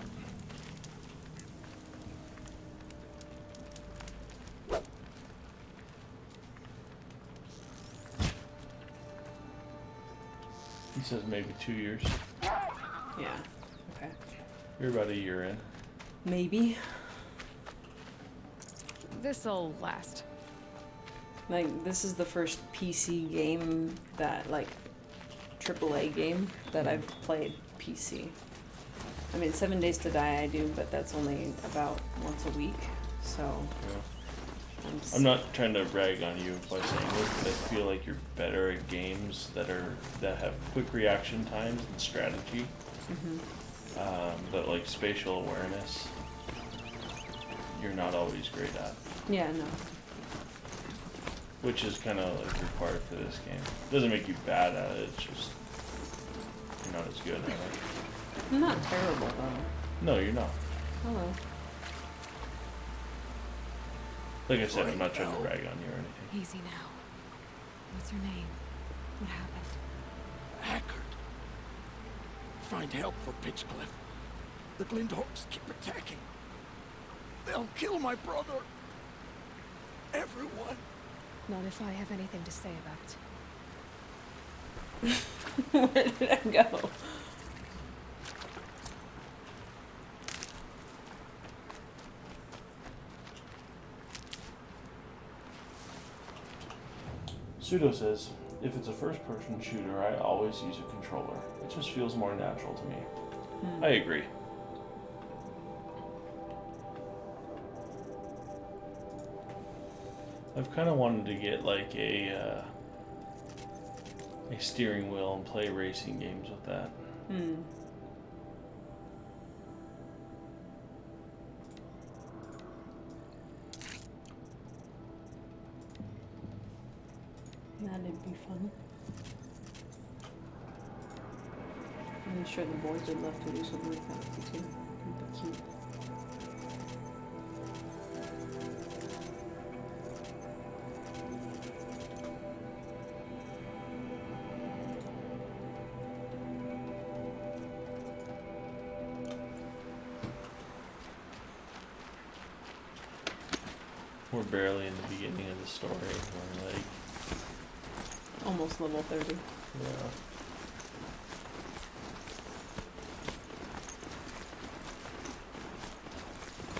He says maybe 2 years. Yeah. Okay. You're about a year in. Maybe. This'll last. Like, this is the first PC game that, like, AAA game that I've played PC. I mean, 7 Days to Die I do, but that's only about once a week, so... Yeah. I'm not trying to brag on you by saying this, but I feel like you're better at games that have quick reaction times and strategy. But like spatial awareness, you're not always great at. Yeah, no. Which is kind of like required for this game. Doesn't make you bad at it, it's just you're not as good at it. I'm not terrible, though. No, you're not. Hello. Like I said, I'm not trying to brag on you or anything. Easy now. What's your name? What happened? Haggard. Find help for Pitchcliff. The Glinthawks keep attacking. They'll kill my brother. Everyone. Not if I have anything to say about it. Where did I go? Pseudo says, if it's a first-person shooter, I always use a controller. It just feels more natural to me. I agree. I've kind of wanted to get like a steering wheel and play racing games with that. That'd be fun. I'm sure the boys would love to do something like that too. It'd be cute. We're barely in the beginning of the story. We're like almost level 30. Yeah.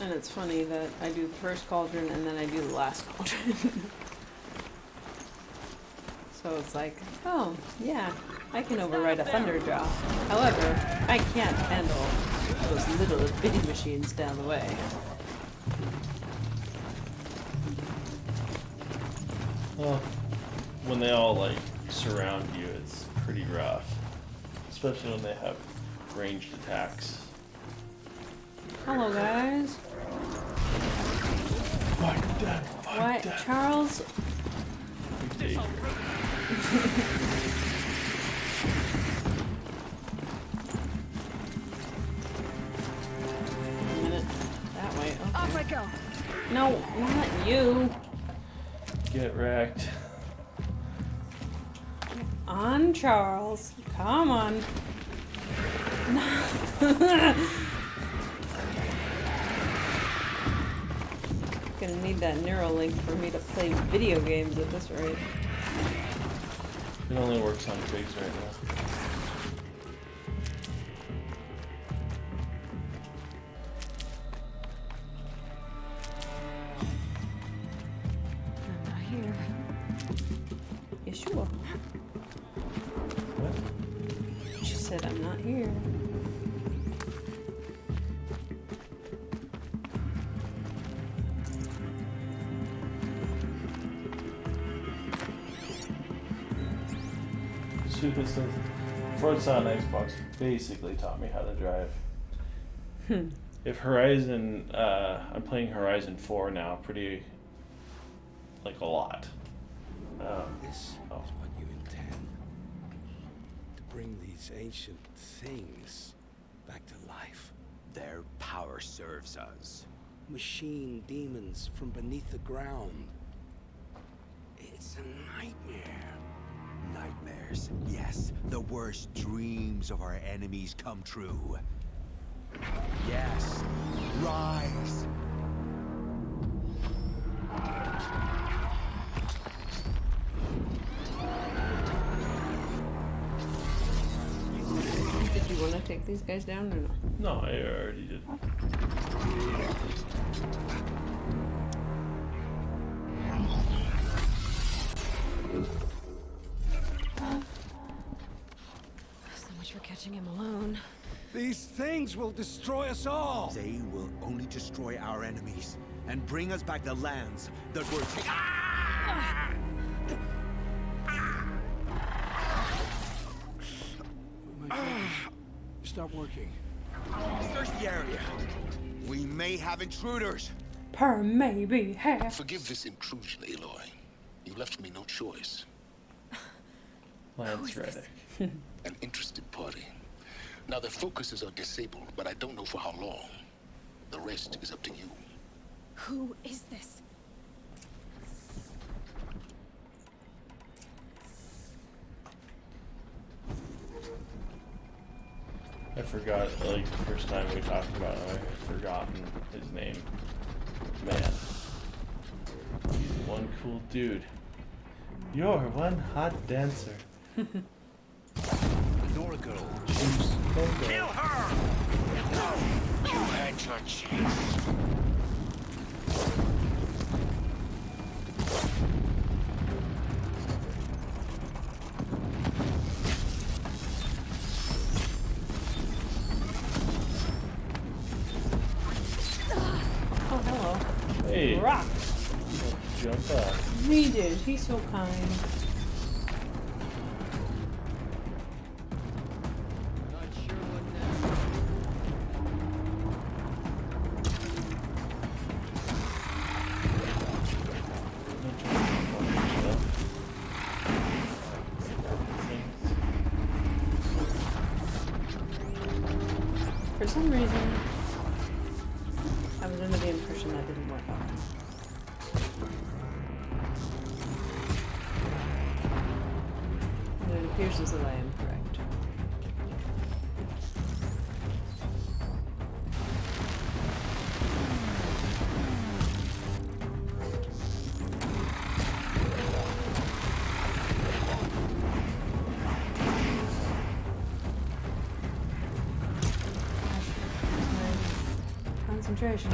And it's funny that I do the first cauldron and then I do the last cauldron. So it's like, oh, yeah, I can override a Thunderjaw. However, I can't handle those little bitty machines down the way. Well, when they all like surround you, it's pretty rough. Especially when they have ranged attacks. Hello, guys. Fight them, fight What, them. Charles? A minute. That way. Okay. Off I go. No, not you. Get wrecked. On, Charles. Come on. Gonna need that Neuralink for me to play video games at this rate. It only works on pigs right now. said I'm not here. Suka says, Forza on Xbox basically taught me how to drive. If Horizon, I'm playing Horizon 4 now, pretty, like a lot. This is what you intend. To bring these ancient things back to life. Their power serves us. Machine demons from beneath the ground. It's a nightmare. Nightmares, yes. The worst dreams of our enemies come true. Yes, rise. Did you want to take these guys down or no? No, I already did. So much for catching him alone. These things will destroy us all. They will only destroy our enemies and bring us back the lands that were taken. Stop working. Search the area. We may have intruders. Per maybe half. Forgive this intrusion, Aloy. You left me no choice. Lance Reddick. An interested party. Now their focuses are disabled, but I don't know for how long. The rest is up to you. Who is this? I forgot, like, the first time we talked about it, I had forgotten his name. Man. He's one cool dude. You're one hot dancer. Nora girl. Kill her! You had your chance. Oh, hello. Hey. Rock. Jump up. He did. He's so kind. For some reason, I was under the impression that didn't work out. And it appears as though I am correct. Concentration.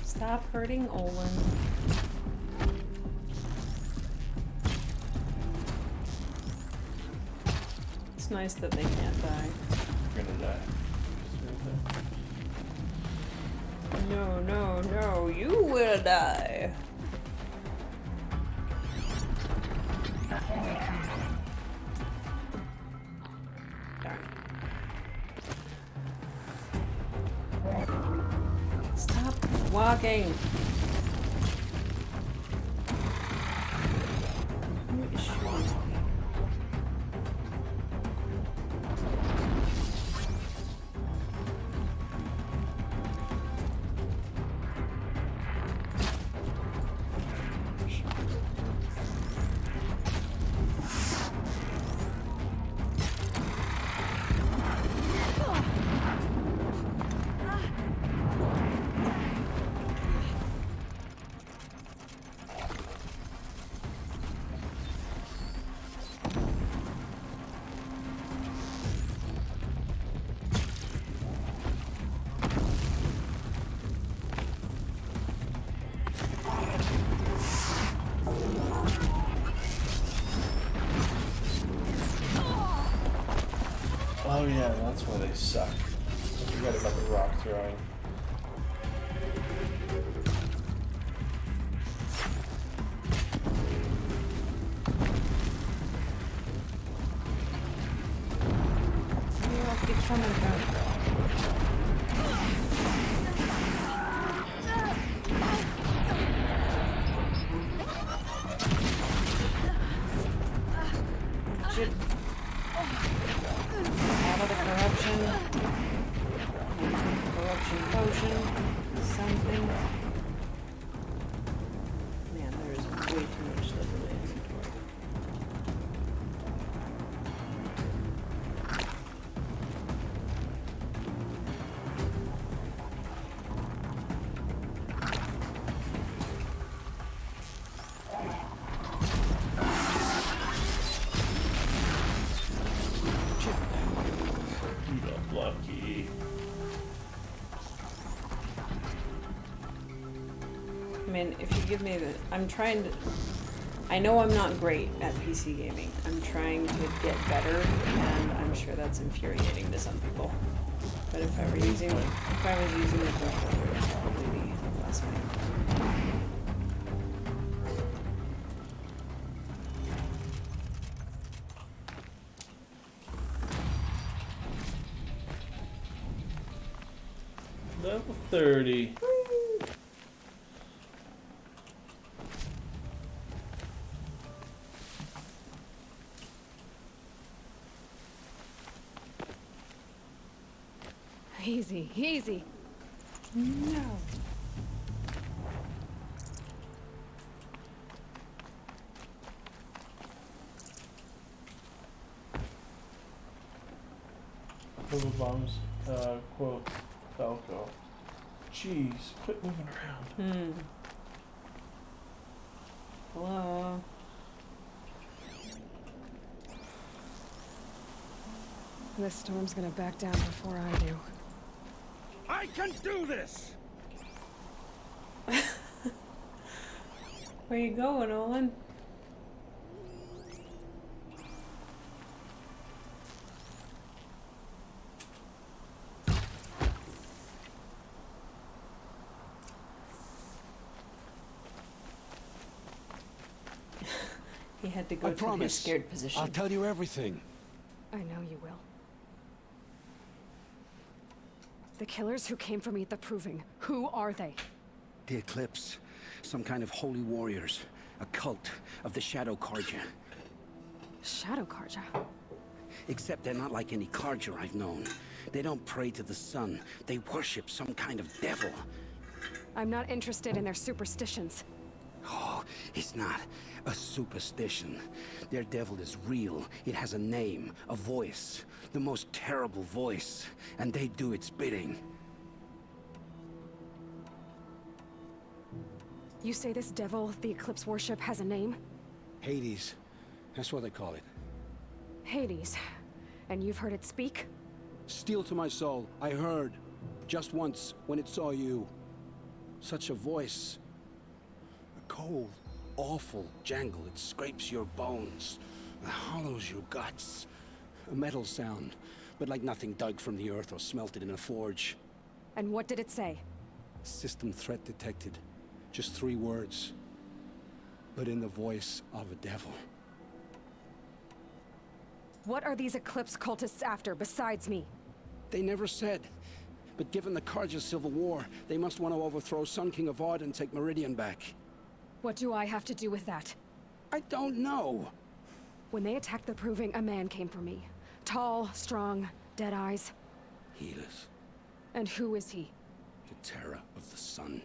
Stop hurting Olin. It's nice that they can't die. You're gonna die. No, no, no, you will die. Stop walking. Who is shooting? Oh yeah, that's why they suck. I forgot about the rock throwing. You all keep coming back. Shit. Out of the corruption. Corruption potion. Something. Man, there is way too much stuff in my inventory. You got lucky. I mean, if you give me the... I'm trying to... I know I'm not great at PC gaming. I'm trying to get better, and I'm sure that's infuriating to some people. But if I was using the controller, it would probably be less painful. Level 30. Easy, easy. No. Bubble bombs, quote, Falco. Jeez, quit moving around. Hello? This storm's gonna back down before I do. I can do this! Where you going, Olin? He had to go to his scared position. I'll tell you everything. I know you will. The killers who came for me at the Proving, who are they? The Eclipse. Some kind of holy warriors. A cult of the Shadow Karja. Shadow Karja? Except they're not like any Karja I've known. They don't pray to the sun. They worship some kind of devil. I'm not interested in their superstitions. Oh, it's not a superstition. Their devil is real. It has a name, a voice. The most terrible voice. And they do its bidding. You say this devil the Eclipse worship has a name? Hades. That's what they call it. Hades. And you've heard it speak? Steel to my soul. I heard. Just once, when it saw you. Such a voice. A cold, awful jangle. It scrapes your bones. It hollows your guts. A metal sound, but like nothing dug from the earth or smelted in a forge. And what did it say? System threat detected. Just 3 words. But in the voice of a devil. What are these Eclipse cultists after, besides me? They never said. But given the Karja civil war, they must want to overthrow Sun King of Ard and take Meridian back. What do I have to do with that? I don't know. When they attacked the Proving, a man came for me. Tall, strong, dead eyes. Healers. And who is he? The terror of the sun.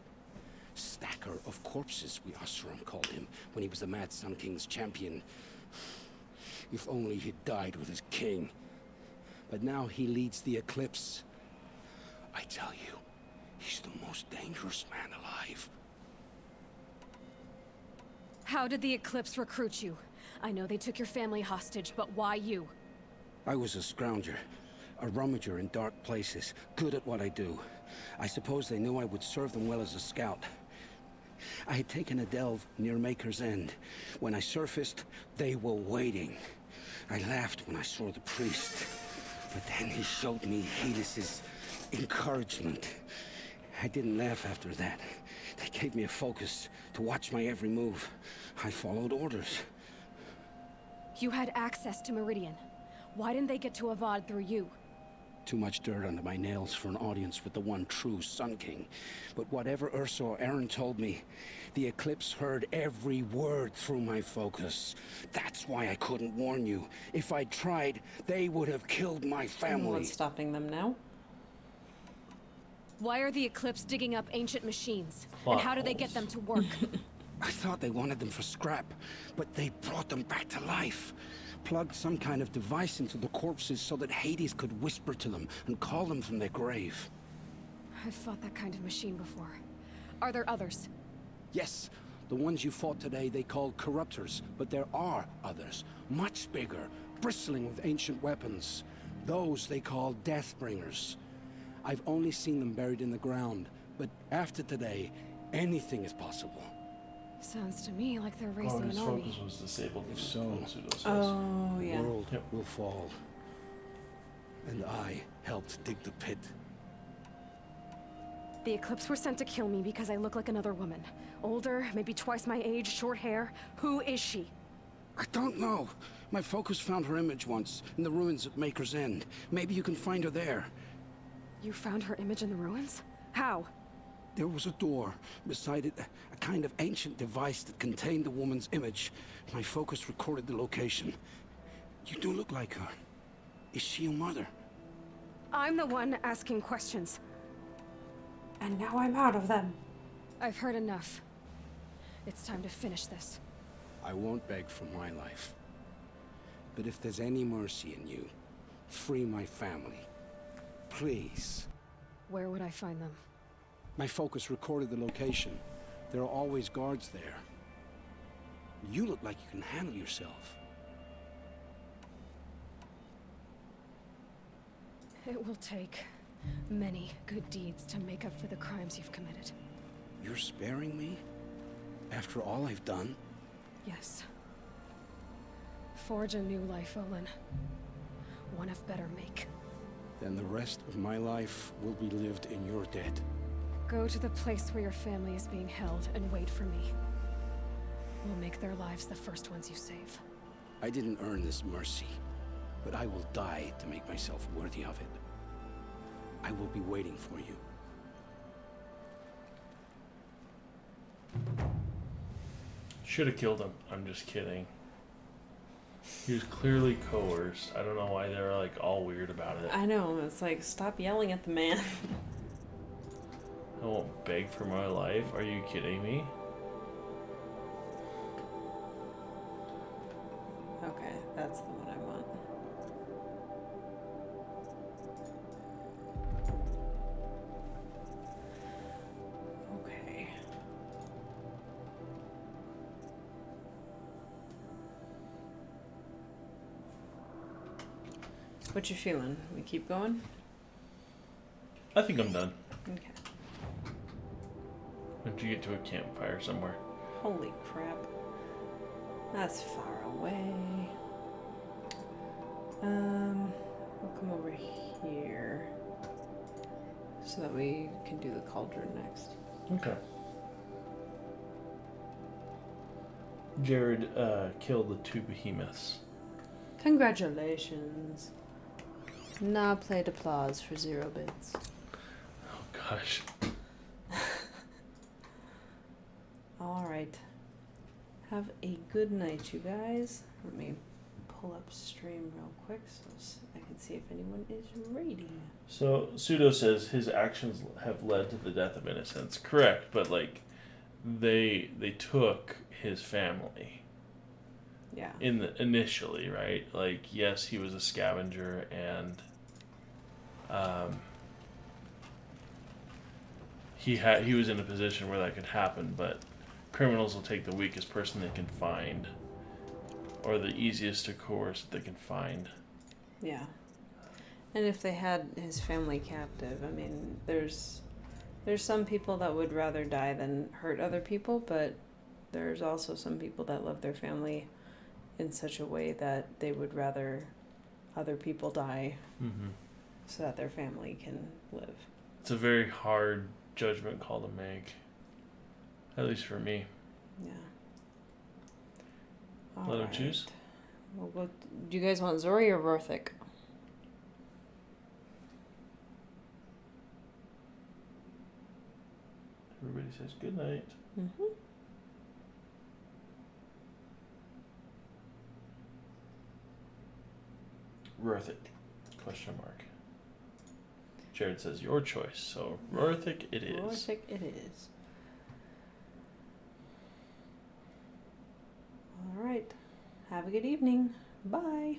Stacker of corpses, we Oseram called him, when he was the Mad Sun King's champion. If only he'd died with his king. But now he leads the Eclipse. I tell you, he's the most dangerous man alive. How did the Eclipse recruit you? I know they took your family hostage, but why you? I was a scrounger, a rummager in dark places, good at what I do. I suppose they knew I would serve them well as a scout. I had taken a delve near Maker's End. When I surfaced, they were waiting. I laughed when I saw the priest. But then he showed me Helis's encouragement. I didn't laugh after that. They gave me a focus to watch my every move. I followed orders. You had access to Meridian. Why didn't they get to Avad through you? Too much dirt under my nails for an audience with the one true Sun King. But whatever Ursa or Eren told me, the Eclipse heard every word through my focus. That's why I couldn't warn you. If I'd tried, they would have killed my family. What's stopping them now? Why are the Eclipse digging up ancient machines? And how do they get them to work? I thought they wanted them for scrap, but they brought them back to life. Plugged some kind of device into the corpses so that Hades could whisper to them and call them from their grave. I've fought that kind of machine before. Are there others? Yes, the ones you fought today they called corruptors, but there are others, much bigger, bristling with ancient weapons. Those they call Deathbringers. I've only seen them buried in the ground, but after today, anything is possible. Sounds to me like they're raising an his army. focus was disabled. If so, Oh, yeah. the world will fall. And I helped dig the pit. The Eclipse were sent to kill me because I look like another woman. Older, maybe twice my age, short hair. Who is she? I don't know. My focus found her image once, in the ruins at Maker's End. Maybe you can find her there. You found her image in the ruins? How? There was a door. Beside it, a kind of ancient device that contained the woman's image. My focus recorded the location. You do look like her. Is she your mother? I'm the one asking questions. And now I'm out of them. I've heard enough. It's time to finish this. I won't beg for my life. But if there's any mercy in you, free my family. Please. Where would I find them? My focus recorded the location. There are always guards there. You look like you can handle yourself. It will take many good deeds to make up for the crimes you've committed. You're sparing me? After all I've done? Yes. Forge a new life, Olin. One of better make. Then the rest of my life will be lived in your debt. Go to the place where your family is being held and wait for me. We'll make their lives the first ones you save. I didn't earn this mercy, but I will die to make myself worthy of it. I will be waiting for you. Should have killed him. I'm just kidding. He was clearly coerced. I don't know why they're like all weird about it. I know. It's like, stop yelling at the man. I won't beg for my life. Are you kidding me? Okay, that's the one I want. Okay. What you feeling? We keep going? I think I'm done. Okay. Once you get to a campfire somewhere. Holy crap. That's far away. We'll come over here so that we can do the cauldron next. Okay. Jared killed the 2 behemoths. Congratulations. Now played applause for 0 bits. Oh gosh. Alright. Have a good night, you guys. Let me pull up stream real quick so I can see if anyone is raiding. So Pseudo says his actions have led to the death of innocents. Correct, but like they took his family. Yeah. Initially, right? Like yes, he was a scavenger and he was in a position where that could happen, but criminals will take the weakest person they can find, or the easiest to coerce that they can find. Yeah. And if they had his family captive, I mean, there's some people that would rather die than hurt other people, but there's also some people that love their family in such a way that they would rather other people die Mm-hmm. so that their family can live. It's a very hard judgment call to make. At least for me. Yeah. Let him choose. Well, what, do you guys want Zori or Rorthik? Everybody says good night. Mm-hmm. Rorthik? Question mark. Jared says your choice, so Rorthik it is. Rorthik it is. All right. Have a good evening. Bye.